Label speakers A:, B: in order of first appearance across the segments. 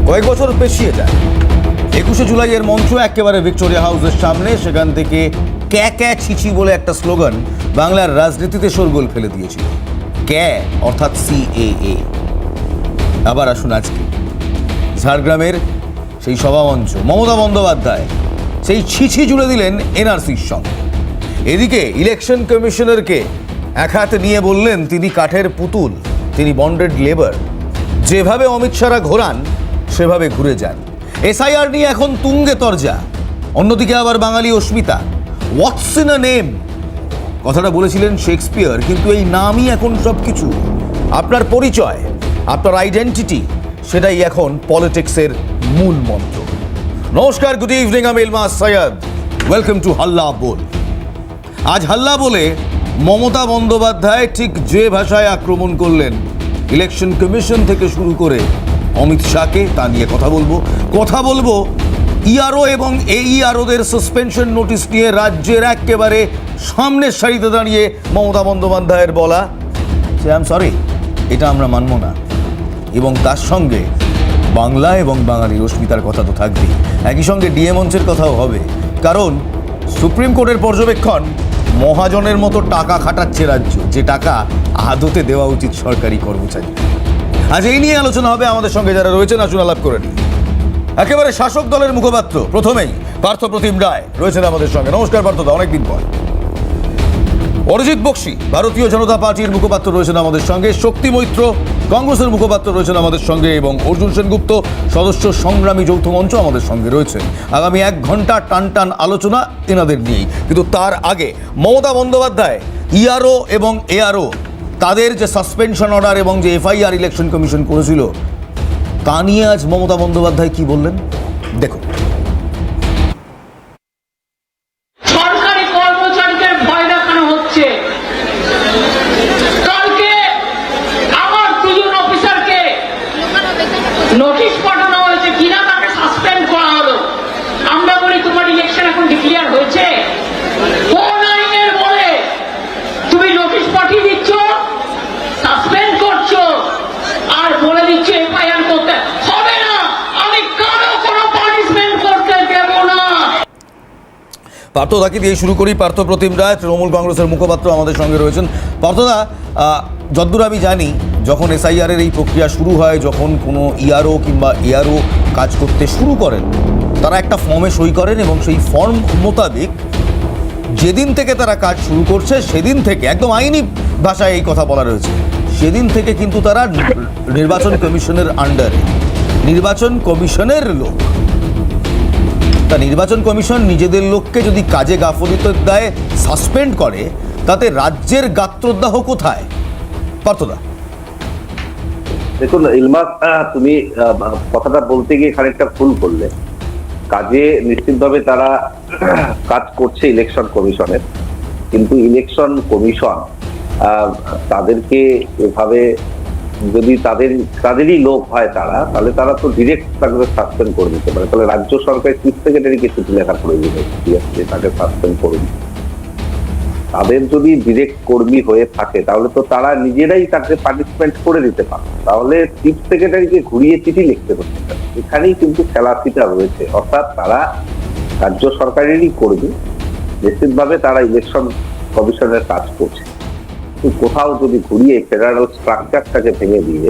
A: কয়েক বছর পেছিয়ে যায়। 21শে জুলাইয়ের মঞ্চ একেবারে ভিক্টোরিয়া হাউসের সামনে, সেখান থেকে ক্যা ক্যা ছিছি বলে একটা স্লোগান বাংলার রাজনীতিতে শোরগোল ফেলে দিয়েছিল। ক্যা অর্থাৎ CAA। আবার আসুন আজকে ঝাড়গ্রামের সেই সভামঞ্চ, মমতা বন্দ্যোপাধ্যায় সেই ছিছি জুড়ে দিলেন NRCর সঙ্গে। এদিকে ইলেকশন কমিশনারকে এক হাতে নিয়ে বললেন তিনি কাঠের পুতুল, তিনি বন্ডেড লেবার, যেভাবে অমিত শাহরা ঘোরান সেভাবে ঘুরে যান। SIR নিয়ে এখন তুঙ্গে তরজা। অন্যদিকে আবার বাঙালি অস্মিতা, হোয়াটস ইন আ নেম কথাটা বলেছিলেন শেক্সপিয়ার, কিন্তু এই নামই এখন সব কিছু। আপনার পরিচয়, আপনার আইডেন্টিটি, সেটাই এখন পলিটিক্সের মূল মন্ত্র। নমস্কার, গুড ইভিনিং, আমি ইলমাস সৈয়দ, ওয়েলকাম টু হাল্লা বল। আজ হাল্লা বলে মমতা বন্দ্যোপাধ্যায় ঠিক যে ভাষায় আক্রমণ করলেন ইলেকশন কমিশন থেকে শুরু করে অমিত শাহকে, তা নিয়ে কথা বলবো ERO এবং AEROদের সাসপেনশন নোটিশ নিয়ে রাজ্যের একেবারে সামনের সারিতে দাঁড়িয়ে মমতা বন্দ্যোপাধ্যায়ের বলা যে আই এম সরি, এটা আমরা মানব না। এবং তার সঙ্গে বাংলা এবং বাঙালির অস্মিতার কথা তো থাকবেই, একই সঙ্গে ডিএ মঞ্চের কথাও হবে, কারণ সুপ্রিম কোর্টের পর্যবেক্ষণ মহাজনের মতো টাকা খাটাচ্ছে রাজ্য, যে টাকা আদতে দেওয়া উচিত সরকারি কর্মচারী। আজ এই নিয়ে আলোচনা হবে। আমাদের সঙ্গে যারা রয়েছেন আসুন আলাপ করে নিই। একেবারে শাসক দলের মুখপাত্র, প্রথমেই পার্থপ্রতিম রায় রয়েছেন আমাদের সঙ্গে। নমস্কার পার্থদা, অনেকদিন পর। অরিজিৎ বক্সি ভারতীয় জনতা পার্টির মুখপাত্র রয়েছেন আমাদের সঙ্গে। শক্তি মৈত্র কংগ্রেসের মুখপাত্র রয়েছেন আমাদের সঙ্গে, এবং অর্জুন সেনগুপ্ত সদস্য সংগ্রামী যৌথ মঞ্চ আমাদের সঙ্গে রয়েছেন। আগামী 1 ঘন্টা টান আলোচনা এনাদের নিয়েই। কিন্তু তার আগে মমতা বন্দ্যোপাধ্যায় ERO এবং ARO তাদের যে সাসপেনশন অর্ডার এবং যে FIR ইলেকশন কমিশন করেছিল, তা নিয়ে আজ মমতা বন্দ্যোপাধ্যায় কি বললেন দেখুন।
B: সরকারি কর্মচারীকে ভয় দেখানো হচ্ছে। কালকে আমার 2জন অফিসারকে নোটিশ পাঠানো হয়েছে, কিনা তাকে সাসপেন্ড করা হলো। আমরা বলি তোমার ইলেকশন এখন ডিক্লেয়ার হয়েছে, কোন আইনের বলে তুমি নোটিশ পাঠিয়ে দিচ্ছ, সাসপেন্ড করছো, আর বলে দিচ্ছ FIR করতে হবে না। আমি কারো কোনো পানিশমেন্ট করতে দেব না।
A: পার্থদাকে দিয়ে শুরু করি। পার্থপ্রতিম রায় তৃণমূল কংগ্রেসের মুখপাত্র আমাদের সঙ্গে রয়েছেন। পার্থদা, যদ্দূর আমি জানি, যখন SIR এই প্রক্রিয়া শুরু হয়, যখন কোনো ERO কিংবা ARO কাজ করতে শুরু করেন, তারা একটা ফর্মে সই করেন এবং সেই ফর্ম মোতাবেক যেদিন থেকে তারা কাজ শুরু করছে সেদিন থেকে, একদম আইনি ভাষায় এই কথা বলা রয়েছে, সেদিন থেকে কিন্তু তারা নির্বাচন কমিশনের আন্ডারে, নির্বাচন কমিশনের লোক। তা নির্বাচন কমিশন নিজেদের লোককে যদি কাজে গাফিলতির দায়ে সাসপেন্ড করে, তাতে রাজ্যের গাত্রদাহ কোথায়? পার্থদা,
C: দেখুন ইলমাস, তুমি কথাটা বলতে গিয়ে খানিকটা ভুল করলে। কাজে নিশ্চিতভাবে তারা কাজ করছে ইলেকশন কমিশনের, কিন্তু ইলেকশন কমিশন তাদেরকে এভাবে যদি তাদেরই লোক হয় তাহলে তারা তো ডিরেক্ট তাকে সাসপেন্ড করে দিতে পারে। তাহলে রাজ্য সরকার চিফ সেক্রেটারিকে চিঠি লেখার প্রয়োজন হচ্ছে তাকে সাসপেন্ড করুন। তাদের যদি ডিরেক্ট কর্মী হয়ে থাকে তাহলে তো তারা নিজেরাই তাকে পানিশমেন্ট করে দিতে পারে, তাহলে চিফ সেক্রেটারিকে ঘুরিয়ে চিঠি লিখতে হচ্ছে। এখানেই কিন্তু খেলাপিটা রয়েছে, অর্থাৎ তারা রাজ্য সরকারেরই কর্মী, নিশ্চিতভাবে তারা ইলেকশন কমিশনের কাজ করছে। কোথাও যদি ঘুরিয়ে ফেডারেল স্ট্রাকচারটাকে ভেঙে দিয়ে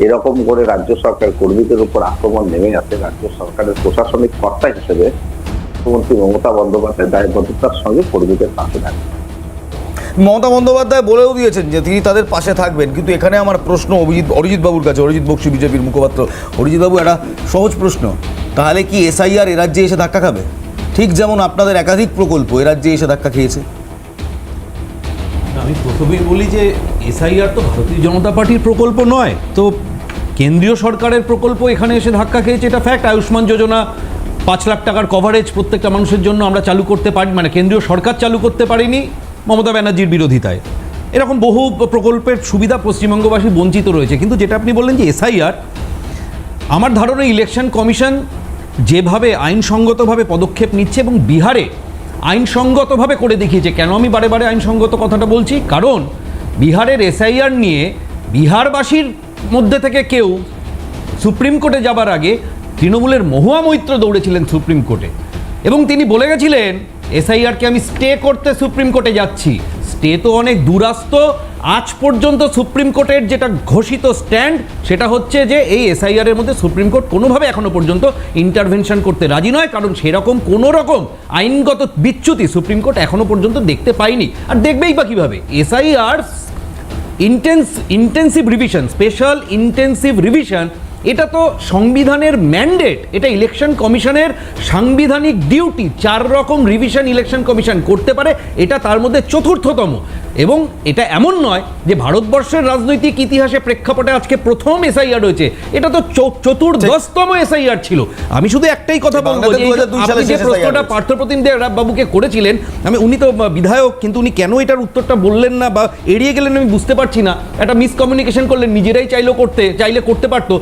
C: এরকম করে রাজ্য সরকার কর্মীদের উপর আক্রমণ নেমে আসে, রাজ্য সরকারের প্রশাসনিক কর্তা হিসেবে মুখ্যমন্ত্রী মমতা বন্দ্যোপাধ্যায় দায়বদ্ধতার সঙ্গে কর্মীদের পাশে থাকবেন।
A: মমতা বন্দ্যোপাধ্যায় বলেও দিয়েছেন যে তিনি তাদের পাশে থাকবেন। কিন্তু এখানে আমার প্রশ্ন অরিজিৎ বাবুর কাছে, অরিজিৎ বক্সি বিজেপির মুখপাত্র। অরিজিৎ বাবু, একটা সহজ প্রশ্ন, তাহলে কি SIR এ রাজ্যে এসে ধাক্কা খাবে? ঠিক যেমন আপনাদের একাধিক প্রকল্প এ রাজ্যে এসে ধাক্কা খেয়েছে।
D: আমি প্রথমেই বলি যে SIR তো ভারতীয় জনতা পার্টির প্রকল্প নয়, তো কেন্দ্রীয় সরকারের প্রকল্প এখানে এসে ধাক্কা খেয়েছে, এটা ফ্যাক্ট। আয়ুষ্মান যোজনা 5 লাখ টাকার কভারেজ প্রত্যেকটা মানুষের জন্য আমরা চালু করতে পারি, মানে কেন্দ্রীয় সরকার চালু করতে পারিনি মমতা ব্যানার্জির বিরোধিতায়। এরকম বহু প্রকল্পের সুবিধা পশ্চিমবঙ্গবাসী বঞ্চিত রয়েছে। কিন্তু যেটা আপনি বললেন যে SIR, আমার ধারণা ইলেকশন কমিশন যেভাবে আইনসঙ্গতভাবে পদক্ষেপ নিচ্ছে এবং বিহারে আইনসঙ্গতভাবে করে দেখিয়েছে। কেন আমি বারে বারে আইনসঙ্গত কথাটা বলছি? কারণ বিহারের SIR নিয়ে বিহারবাসীর মধ্যে থেকে কেউ সুপ্রিম কোর্টে যাবার আগে তৃণমূলের মহুয়া মৈত্র দৌড়েছিলেন সুপ্রিম কোর্টে এবং তিনি বলে গেছিলেন এসআইআরকে আমি স্টে করতে সুপ্রিম কোর্টে যাচ্ছি। স্টে তো অনেক দূরাস্ত। আজ পর্যন্ত সুপ্রিম কোর্টের যেটা ঘোষিত স্ট্যান্ড সেটা হচ্ছে যে এই এসআইআর এর মধ্যে সুপ্রিম কোর্ট কোনোভাবে এখনো পর্যন্ত ইন্টারভেনশন করতে রাজি নয়, কারণ সেরকম কোনো রকম আইনগত বিচ্যুতি সুপ্রিম কোর্ট এখনো পর্যন্ত দেখতে পায়নি, আর দেখবেই বা কিভাবে। SIR intensive revision, special intensive revision, এটা তো সংবিধানের ম্যান্ডেট, এটা ইলেকশন কমিশনের সাংবিধানিক ডিউটি। 4 রকম রিভিশন ইলেকশন কমিশন করতে পারে, এটা তার মধ্যে চতুর্থতম। এবং এটা এমন নয় যে ভারতবর্ষের রাজনৈতিক ইতিহাসে প্রেক্ষাপটে আজকে প্রথম এসআইআর হয়েছে, এটা তো চতুর্দশতম এসআইআর ছিল। আমি শুধু একটাই কথা বলবো, যে আপনি যে প্রশ্নটা পার্থপ্রতিম দেব বাবুকে করেছিলেন, উনি তো বিধায়ক, কিন্তু উনি কেন এটার উত্তরটা বললেন না বা এড়িয়ে গেলেন আমি বুঝতে পারছি না। একটা মিসকমিউনিকেশন করলেন, নিজেরাই চাইলে করতে পারতো।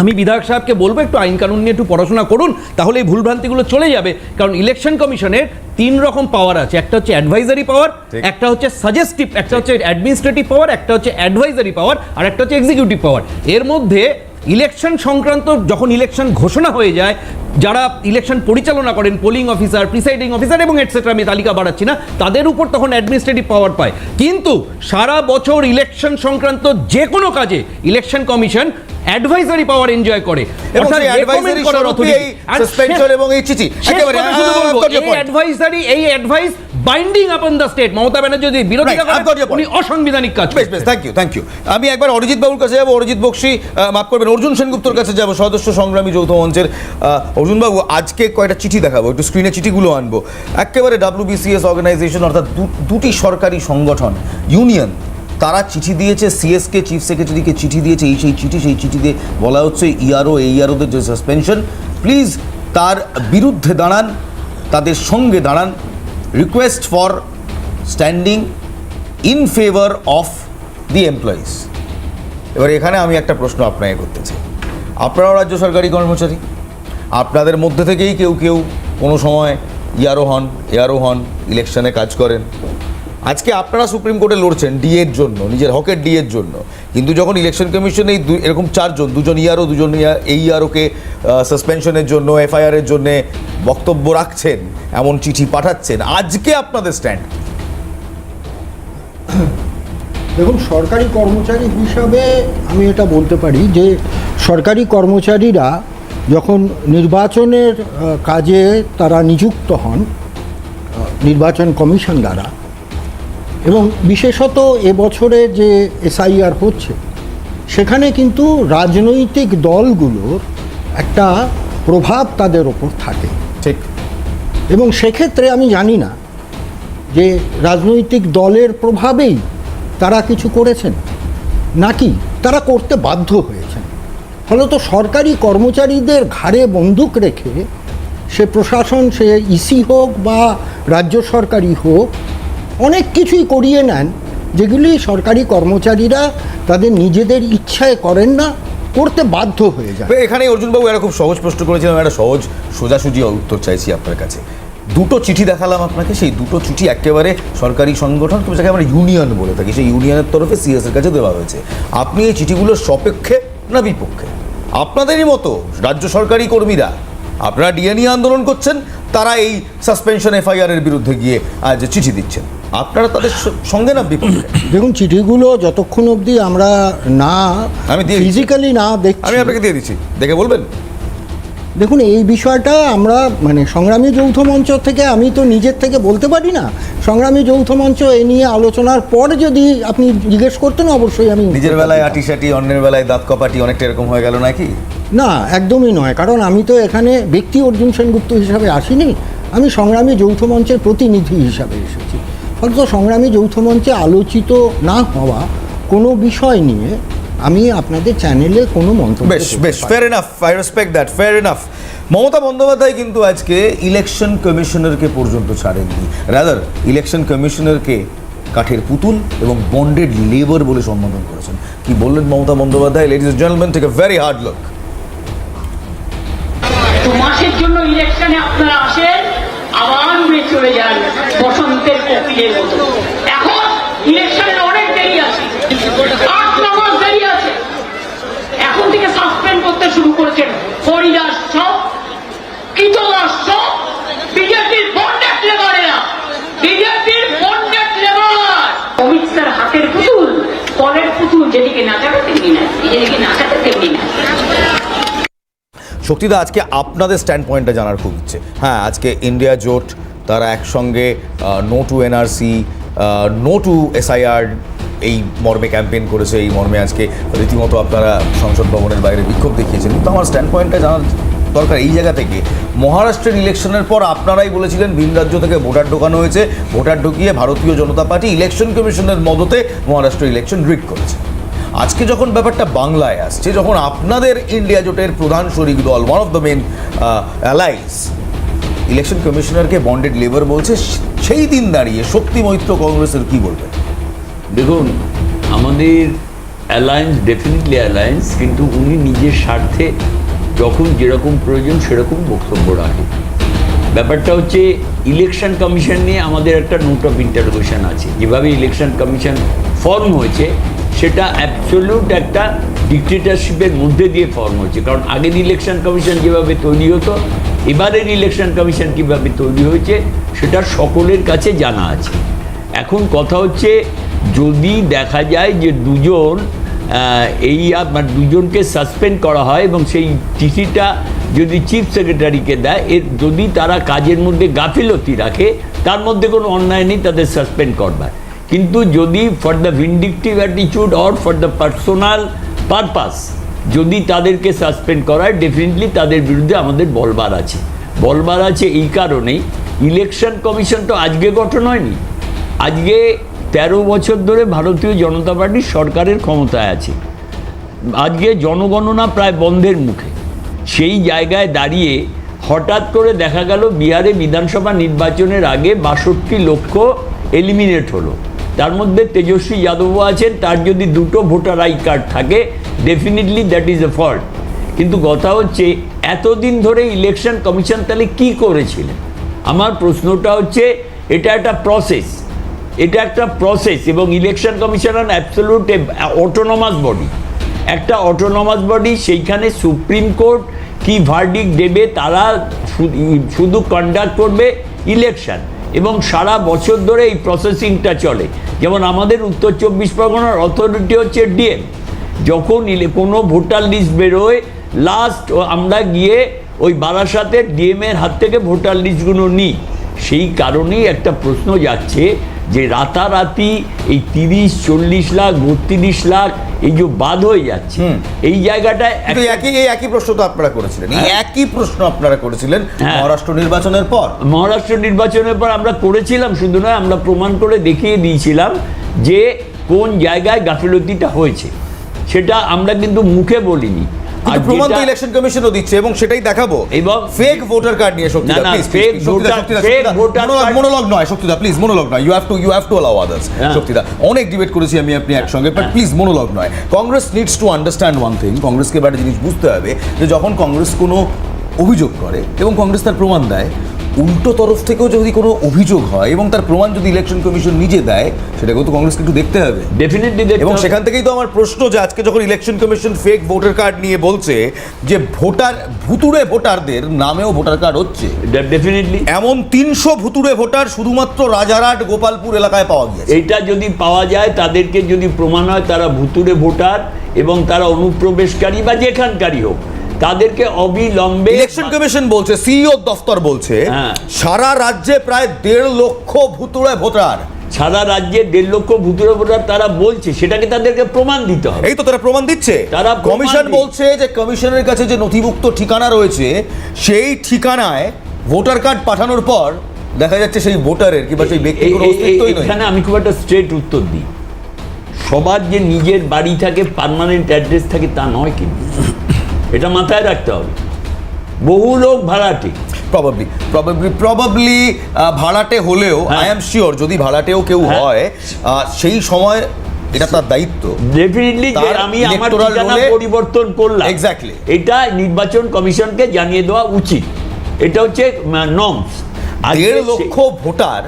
D: আমি বিধায়ক সাহেবকে বলবো একটু আইন কানুন নিয়ে একটু পড়াশোনা করুন, তাহলে এই ভুলভ্রান্তিগুলো চলে যাবে। কারণ ইলেকশন কমিশনের 3 রকম পাওয়ার আছে, একটা হচ্ছে অ্যাডভাইজারি পাওয়ার, একটা হচ্ছে সাজেস্টিভ, একটা হচ্ছে অ্যাডমিনিস্ট্রেটিভ পাওয়ার, একটা হচ্ছে অ্যাডভাইজারি পাওয়ার, আর একটা হচ্ছে এক্সিকিউটিভ পাওয়ার। এর মধ্যে ইলেকশন সংক্রান্ত যখন ইলেকশন ঘোষণা হয়ে যায়, যারা ইলেকশন পরিচালনা করেন, পোলিং অফিসার, প্রিসাইডিং অফিসার এবং এটসেট্রা, আমি তালিকা বাড়াচ্ছি না, তাদের উপর তখন অ্যাডমিনিস্ট্রেটিভ পাওয়ার পায়। কিন্তু সারা বছর ইলেকশন সংক্রান্ত যে কোনো কাজে ইলেকশন কমিশন অ্যাডভাইজারি পাওয়ার এনজয় করে,
A: এবং সেই অ্যাডভাইজারি স্বরূপই এই সাসপেনশন এবং এই চিঠি একেবারে
D: এই advice binding upon the state. Mamata Banerjee যদি বিরোধিতা করেন, উনি অসাংবিধানিক কাজ করেন।
A: বেশ, থ্যাংক ইউ। আমি একবার অরিজিৎ বাবুর কাছে যাবো, অরিজিৎ বক্সি, মাফ করবেন, অর্জুন সেনগুপ্তর কাছে যাবো, সদস্য সংগ্রামী যৌথ মঞ্চের। অর্জুন বাবু, আজকে কয়টা চিঠি দেখাবো, একটু স্ক্রিনে চিঠিগুলো আনবো। একেবারে WBCS অর্গানাইজেশন, অর্থাৎ দুটি সরকারি সংগঠন, ইউনিয়ন, তারা চিঠি দিয়েছে সিএসকে, চিফ সেক্রেটারিকে চিঠি দিয়েছে। সেই চিঠিতে বলা হচ্ছে এইআরওদের যে সাসপেনশন, প্লিজ তার বিরুদ্ধে দাঁড়ান, তাদের সঙ্গে দাঁড়ান, request for standing in favour of the employees. এবার এখানে আমি একটা প্রশ্ন আপনাকে করতে চাই। আপনারাও রাজ্য সরকারি কর্মচারী, আপনাদের মধ্যে থেকেই কেউ কেউ কোনো সময় এআরও হন, ইলেকশনে কাজ করেন। আজকে আপনারা সুপ্রিম কোর্টে লড়ছেন ডিএর জন্য, নিজের হকের ডিএর জন্য, কিন্তু যখন ইলেকশন কমিশন এই এরকম 4 জন, 2জন ইআরও, 2জন এইআরওকে সাসপেনশনের জন্য, এফআইআরের জন্য বক্তব্য রাখছেন, এমন চিঠি পাঠাচ্ছেন, আজকে আপনাদের স্ট্যান্ড?
E: দেখুন, সরকারি কর্মচারী হিসাবে আমি এটা বলতে পারি যে সরকারি কর্মচারীরা যখন নির্বাচনের কাজে তারা নিযুক্ত হন নির্বাচন কমিশন দ্বারা, এবং বিশেষত এবছরে যে এসআইআর হচ্ছে, সেখানে কিন্তু রাজনৈতিক দলগুলোর একটা প্রভাব তাদের ওপর থাকে।
A: ঠিক।
E: এবং সেক্ষেত্রে আমি জানি না যে রাজনৈতিক দলের প্রভাবেই তারা কিছু করেছেন নাকি তারা করতে বাধ্য হয়েছেন। ফলত সরকারি কর্মচারীদের ঘাড়ে বন্দুক রেখে সে প্রশাসন, সে ইসি হোক বা রাজ্য সরকারি হোক, অনেক কিছুই করিয়ে নেন যেগুলি সরকারি কর্মচারীরা তাদের নিজেদের ইচ্ছায় করেন না, করতে বাধ্য হয়ে যায়।
A: এখানে অর্জুনবাবু একটা খুব সহজ প্রশ্ন করেছিলাম, একটা সহজ সোজাসুজি উত্তর চাইছি আপনার কাছে। 2টো চিঠি দেখালাম আপনাকে, সেই 2টো চিঠি একেবারে সরকারি সংগঠন, যাকে আমরা ইউনিয়ন বলে থাকি, সেই ইউনিয়নের তরফে সিএস এর কাছে দেওয়া হয়েছে। আপনি এই চিঠিগুলোর সপক্ষে না বিপক্ষে? আপনাদেরই মতো রাজ্য সরকারি কর্মীরা, আপনারা ডিএ নিয়ে আন্দোলন করছেন, তারা এই সাসপেনশন এফআইআর এর বিরুদ্ধে গিয়ে আজ চিঠি দিচ্ছেন, আপনারা তাদের সঙ্গে না বিপক্ষে?
E: দেখুন, চিঠিগুলো যতক্ষণ অবধি আমরা না ফিজিক্যালি না দেখছি,
A: আমি আপনাকে দিয়ে দিচ্ছি, দেখে বলবেন।
E: দেখুন, এই বিষয়টা আমরা সংগ্রামী যৌথ মঞ্চ থেকে, আমি তো নিজের থেকে বলতে পারি না। সংগ্রামী যৌথ মঞ্চ এ নিয়ে আলোচনার পর যদি আপনি জিজ্ঞেস করতেন, অবশ্যই আমি।
A: নিজের বেলায় আটিসাটি, অন্যের বেলায় দাঁত কপাটি, অনেকটা এরকম হয়ে গেল নাকি?
E: না, একদমই নয়। কারণ আমি তো এখানে ব্যক্তি অর্জুন সেনগুপ্ত হিসাবে আসিনি, আমি সংগ্রামী যৌথ মঞ্চের প্রতিনিধি হিসাবে এসেছি। ফলত সংগ্রামী যৌথ মঞ্চে আলোচিত না হওয়া কোনো বিষয় নিয়ে আমি আপনাদের চ্যানেলে কোনো মন্তব্য।
A: বেশ, fair enough, I respect that, fair enough. Mamata Bandyopadhyay কিন্তু আজকে ইলেকশন কমিশনারকে পর্যন্ত ছাড়েননি, রাদার ইলেকশন কমিশনারকে কাঠের পুতুল এবং বন্ডেড লেবার বলে সম্বোধন করেছেন। কি বললেন Mamata Bandyopadhyay? Ladies and gentleman, take a very hard look.
B: 2 মাসের জন্য ইলেকশনে আপনারা আসেন, আবার উড়ে চলে যান বসন্তের কোকিলের মতো। এখন ইলেকশনের অনেক দেরি আছে, 8-9 মাস দেরি আছে। এখন থেকে সাসপেন্ড করতে শুরু করেছেন হরিদাস সব কীতদাস সব বিজেপির বন্ডেড লেবারেরা, বিজেপির বন্ডেড লেবার। অমিত স্যার হাতের পুতুল, কলের পুতুল, যেদিকে নাচাবে তেমনি না, যেদিকে নাচাবে তেমনি না।
A: শক্তিদা, আজকে আপনাদের স্ট্যান্ড পয়েন্টটা জানার খুব ইচ্ছে। হ্যাঁ, আজকে ইন্ডিয়া জোট তারা একসঙ্গে no to NRC, no to SIR এই মর্মে ক্যাম্পেইন করেছে। এই মর্মে আজকে রীতিমতো আপনারা সংসদ ভবনের বাইরে বিক্ষোভ দেখিয়েছেন। কিন্তু আমার স্ট্যান্ড পয়েন্টটা জানার দরকার এই জায়গা থেকে। মহারাষ্ট্রের ইলেকশনের পর আপনারাই বলেছিলেন ভিন রাজ্য থেকে ভোটার ঢোকানো হয়েছে, ভোটার ঢুকিয়ে ভারতীয় জনতা পার্টি ইলেকশন কমিশনের মদতে মহারাষ্ট্র ইলেকশন রিগ করেছে। আজকে যখন ব্যাপারটা বাংলায় আসছে, যখন আপনাদের ইন্ডিয়া জোটের প্রধান শরিক দল, one of the main allies, election কমিশনারকে বন্ডেড লেবার বলছে, সেই দিন দাঁড়িয়ে শক্তি মৈত্র কংগ্রেসের কি বলবেন?
F: দেখুন, আমাদের অ্যালায়েন্স ডেফিনেটলি অ্যালায়েন্স, কিন্তু উনি নিজের স্বার্থে যখন যেরকম প্রয়োজন সেরকম বক্তব্য রাখে। ব্যাপারটা হচ্ছে ইলেকশন কমিশন নিয়ে আমাদের একটা নোট অফ ইন্টারোগেশন আছে। যেভাবে ইলেকশন কমিশন ফর্ম হয়েছে সেটা অ্যাবসলিউট একটা ডিক্টেটরশিপের মধ্যে দিয়ে ফর্ম হয়েছে। কারণ আগের ইলেকশন কমিশন যেভাবে তৈরি হতো, এবারের ইলেকশন কমিশন কীভাবে তৈরি হয়েছে সেটা সকলের কাছে জানা আছে। এখন কথা হচ্ছে, যদি দেখা যায় যে দুজনকে সাসপেন্ড করা হয় এবং সেই চিঠিটা যদি চিফ সেক্রেটারিকে দেয়, যদি তারা কাজের মধ্যে গাফিলতি রাখে, তার মধ্যে কোনো অন্যায় নেই, তাদের সাসপেন্ড করবার। কিন্তু যদি for the vindictive attitude or for the personal purpose যদি তাদেরকে সাসপেন্ড করায়, ডেফিনেটলি তাদের বিরুদ্ধে আমাদের বলবার আছে। বলবার আছে এই কারণেই, ইলেকশন কমিশন তো আজকে গঠন হয়নি। আজকে 13 বছর ধরে ভারতীয় জনতা পার্টির সরকারের ক্ষমতায় আছে। আজকে জনগণনা প্রায় বন্ধের মুখে। সেই জায়গায় দাঁড়িয়ে হঠাৎ করে দেখা গেল বিহারে বিধানসভা নির্বাচনের আগে 62 লক্ষ এলিমিনেট হলো। তার মধ্যে তেজস্বী যাদবও আছেন, তার যদি 2টো ভোটার আই কার্ড থাকে, definitely that is a fault. কিন্তু কথা হচ্ছে, এতদিন ধরে ইলেকশন কমিশন তাহলে কী করেছিলেন? আমার প্রশ্নটা হচ্ছে, এটা একটা প্রসেস, এবং election commission absolute autonomous body, একটা অটোনমাস বডি। সেইখানে সুপ্রিম কোর্ট কি ভার্ডিক্ট দেবে, তারা শুধু কন্ডাক্ট করবে ইলেকশন, এবং সারা বছর ধরে এই প্রসেসিংটা চলে। যেমন আমাদের উত্তর 24 পরগনার অথরিটি হচ্ছে ডিএম। যখন কোনো ভোটার লিস্ট বেরোয়, লাস্ট আমরা গিয়ে ওই বারাসাতের ডিএমের হাত থেকে ভোটার লিস্টগুলো নিই। সেই কারণেই একটা প্রশ্ন যাচ্ছে যে রাতারাতি এই 30-40 লাখ 32 লাখ এই যে বাদ হয়ে যাচ্ছে, এই জায়গাটায়
A: একই প্রশ্ন তো আপনারা করেছিলেন, একই প্রশ্ন আপনারা করেছিলেন মহারাষ্ট্র নির্বাচনের পর।
F: আমরা করেছিলাম, শুধু নয়, আমরা প্রমাণ করে দেখিয়ে দিয়েছিলাম যে কোন জায়গায় গাফিলতিটা হয়েছে। সেটা আমরা কিন্তু মুখে বলিনি,
A: আর প্রমাণ তো ইলেকশন কমিশনও দিচ্ছে, এবং সেটাই দেখাবো।
F: এবং
A: ফেক ভোটার কার্ড নিয়ে শক্তিদা, প্লিজ, মনোলগ নয় শক্তিদা, প্লিজ মনোলগ নয়, you have to allow others. শক্তিদা, অনেক ডিবেট করেছি আমি আপনি একসঙ্গে, বাট প্লিজ মনোলগ নয়। Congress needs to understand one thing. কংগ্রেসকে একটা জিনিস বুঝতে হবে, যে যখন কংগ্রেস কোনো অভিযোগ করে এবং কংগ্রেস তার প্রমাণ দেয়, উল্টো তরফ থেকেও যদি কোনো অভিযোগ হয় এবং তার প্রমাণ যদি ইলেকশন কমিশন নিজে দেয়, সেটাকেও তো কংগ্রেসকে একটু দেখতে হবে,
F: ডেফিনেটলি।
A: এবং সেখান থেকেই তো আমার প্রশ্ন, যে আজকে যখন election commission fake voter card নিয়ে বলছে যে ভুতুড়ে ভোটারদের নামেও ভোটার কার্ড হচ্ছে,
F: ডেফিনেটলি
A: এমন 300 ভুতুড়ে ভোটার শুধুমাত্র রাজারহাট গোপালপুর এলাকায় পাওয়া গিয়েছে।
F: এইটা যদি পাওয়া যায়, তাদেরকে যদি প্রমাণ হয় তারা ভুতুড়ে ভোটার এবং তারা অনুপ্রবেশকারী বা যেখানকারী হোক, তাদেরকে অবিলম্বে,
A: ইলেকশন কমিশন বলছে, সিইও দফতর বলছে, সারা রাজ্যে প্রায় 1.5 লক্ষ ভুতুড়ে ভোটার,
F: সারা রাজ্যে 1.5 লক্ষ ভুতুড়ে ভোটার তারা বলছে, সেটাকে তাদেরকে প্রমাণ দিতে হবে।
A: এই তো তারা প্রমাণ দিচ্ছে। কমিশন বলছে যে কমিশনের কাছে যে নথিভুক্ত ঠিকানা রয়েছে, সেই ঠিকানায় ভোটার কার্ড পাঠানোর পর দেখা যাচ্ছে সেই ভোটারের কিংবা সেই ব্যক্তির কোনো অস্তিত্বই নেই।
F: এখানে আমি খুব একটা স্ট্রেট উত্তর দিই, সবার যে নিজের বাড়ি থাকে, পার্মানেন্ট অ্যাড্রেস থাকে, তা নয়। কিন্তু এটা মাথায় রাখতে হবে। বহু লোক ভাড়াটে,
A: প্রবাবলি ভাড়াটে হলেও, আই এম শিওর যদি ভাড়াটেও কেউ হয়, সেই সময় এটা তার দায়িত্ব,
F: ডেফিনেটলি, যে আমি আমার ঠিকানা পরিবর্তন করলাম,
A: এক্স্যাক্টলি,
F: এটা নির্বাচন কমিশনকে জানিয়ে দেওয়া উচিত। এটা হচ্ছে নর্মস।
A: 1.5 লক্ষ ভোটার,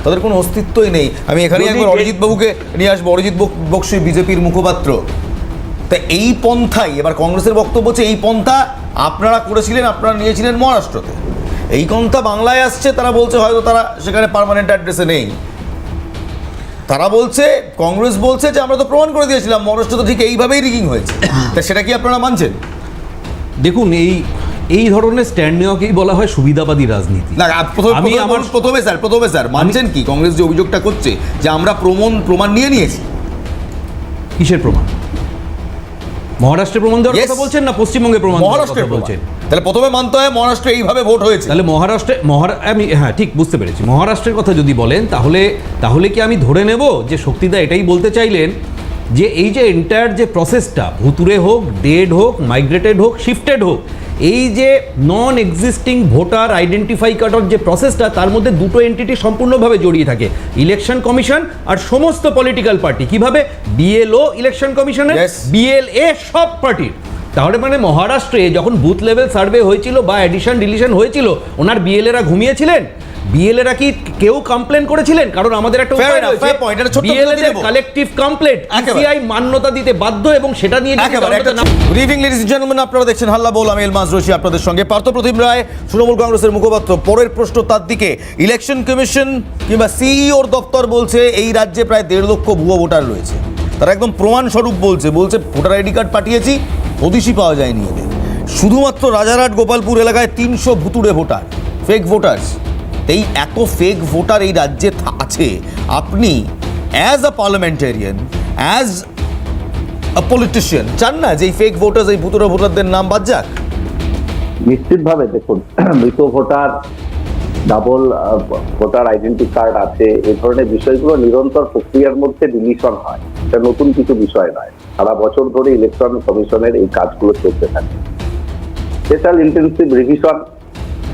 A: তাদের কোনো অস্তিত্বই নেই। আমি এখানে একবার অরিজিৎ বাবুকে নিয়ে আসবো। অরিজিৎ বক্সী বিজেপির মুখপাত্র, তা এই পন্থাই এবার কংগ্রেসের বক্তব্য হচ্ছে এই পন্থা আপনারা করেছিলেন, আপনারা নিয়েছিলেন মহারাষ্ট্রতে, এই পন্থা বাংলায় আসছে, তারা বলছে হয়তো তারা সেখানে পার্মানেন্ট অ্যাড্রেসে নেই। তারা বলছে, কংগ্রেস বলছে যে আমরা তো প্রমাণ করে দিয়েছিলাম মহারাষ্ট্র তো ঠিক এইভাবেই রিগিং হয়েছে, তা সেটা কি আপনারা মানছেন?
D: দেখুন, এই ধরনের স্ট্যান্ড নেওয়াকেই বলা হয় সুবিধাবাদী রাজনীতি।
A: না প্রথমে স্যার মানছেন কি কংগ্রেস যে অভিযোগটা করছে যে আমরা প্রমাণ নিয়ে নিয়েছি?
D: কিসের প্রমাণ? মহারাষ্ট্রের প্রমাণ দেওয়ার
A: Yes.
D: কথা বলছেন না পশ্চিমবঙ্গের প্রমাণ দেওয়ার
A: মহারাষ্ট্রের
D: কথা বলছেন?
A: তাহলে প্রথমে মানতে হয় মহারাষ্ট্রে এইভাবে ভোট হয়েছে।
D: তাহলে আমি হ্যাঁ ঠিক বুঝতে পেরেছি, মহারাষ্ট্রের কথা যদি বলেন তাহলে কি আমি ধরে নেব যে শক্তিদা এটাই বলতে চাইলেন যে এই যে এন্টায়ার যে প্রসেসটা, ভুতুরে হোক, ডেড হোক, মাইগ্রেটেড হোক, শিফটেড হোক, এই যে নন এক্সিস্টিং ভোটার আইডেন্টিফাই কার্ডের যে প্রসেসটা, তার মধ্যে দুটো এন্টিটি সম্পূর্ণভাবে জড়িয়ে থাকে, ইলেকশন কমিশন আর সমস্ত পলিটিক্যাল পার্টি। কিভাবে? বিএলও ইলেকশন কমিশনের,
A: Yes.
D: বিএলএ সব পার্টির। তাহলে মানে মহারাষ্ট্রে যখন বুথ লেভেল সার্ভে হয়েছিল বা এডিশন ডিলিশন হয়েছিল, ওনার বিএলএরা ঘুমিয়েছিলেন? বিএলএরা কি কেউ কমপ্লেন করেছিলেন? কারণ আমাদের একটা
A: Fair
D: উপায়
A: enough,
D: রয়েছে,
A: fair point, এটা ছোট্ট করে
D: বিএলএ
A: দিয়ে দেবো।
D: কালেকটিভ কমপ্লেন্ট
A: একেবারে।
D: ইসিআই মান্যতা দিতে বাধ্য, এবং সেটা নিয়ে যদি
A: একেবারে
D: দলটা না-
A: good evening ladies and gentleman, আপনারা দেখছেন হাল্লা বোল, আমি এলমাজ রশি আপনাদের সঙ্গে। পার্থপ্রতিম রায় তৃণমূল কংগ্রেসের মুখপাত্র, পরের প্রশ্ন তার দিকে। ইলেকশন কমিশন কিংবা সিইওর দপ্তর বলছে এই রাজ্যে প্রায় 1.5 লক্ষ ভুয়ো ভোটার রয়েছে। তারা একদম প্রমাণস্বরূপ বলছে ভোটার আইডি কার্ড পাঠিয়েছি, হদিশই পাওয়া যায়নি এদের। শুধুমাত্র রাজারহাট গোপালপুর এলাকায় 300 ভুতুড়ে ভোটার, ফেক ভোটার্স। এই এত ফেক ভোটার এই রাজ্যে আছে, আপনি as a parliamentarian, as politician চান না যে এই ফেক ভোটার, এই ভুতুরে ভোটারদের নাম বাদ যাক?
C: নিশ্চিতভাবে দেখুন, মৃত voter, double voter identity card আছে, এই ধরনের বিষয়গুলো নিরন্তর প্রক্রিয়ার মধ্যে ডিলিশন হয়, এটা নতুন কিছু বিষয় নয়। সারা বছর ধরে ইলেকশন কমিশনের এই কাজগুলো চলতে থাকে। স্পেশাল ইন্টেনসিভ রিভিশন,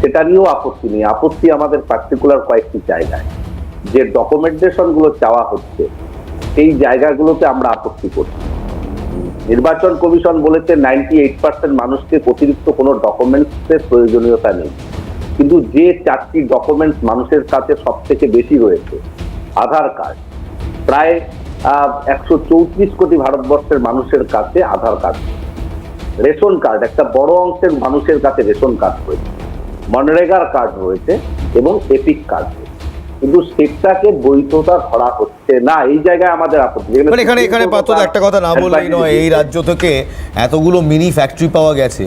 C: সেটা নিয়েও আপত্তি নেই। আপত্তি আমাদের পার্টিকুলার কয়েকটি জায়গায়, যে ডকুমেন্টেশন গুলো চাওয়া হচ্ছে সেই জায়গাগুলোতে আমরা আপত্তি করছি। নির্বাচন কমিশন বলেছে 98% মানুষকে অতিরিক্ত কোনো ডকুমেন্টসের প্রয়োজনীয়তা নেই, কিন্তু যে 4টি ডকুমেন্টস মানুষের কাছে সব থেকে বেশি রয়েছে, আধার কার্ড, প্রায় 134 কোটি ভারতবর্ষের মানুষের কাছে আধার কার্ড, রেশন কার্ড, একটা বড় অংশের মানুষের কাছে রেশন কার্ড রয়েছে, মনরেগার কার্ড রয়েছে এবং এপিক কার্ড রয়েছে, কিন্তু সেটাকে বৈধতা ধরা হচ্ছে না। এই জায়গায় আমাদের আপত্তি।
A: মানে এখানে পাত্র একটা কথা না বললেই নয়, এই রাজ্য থেকে এতগুলো মিনি ফ্যাক্টরি পাওয়া গেছে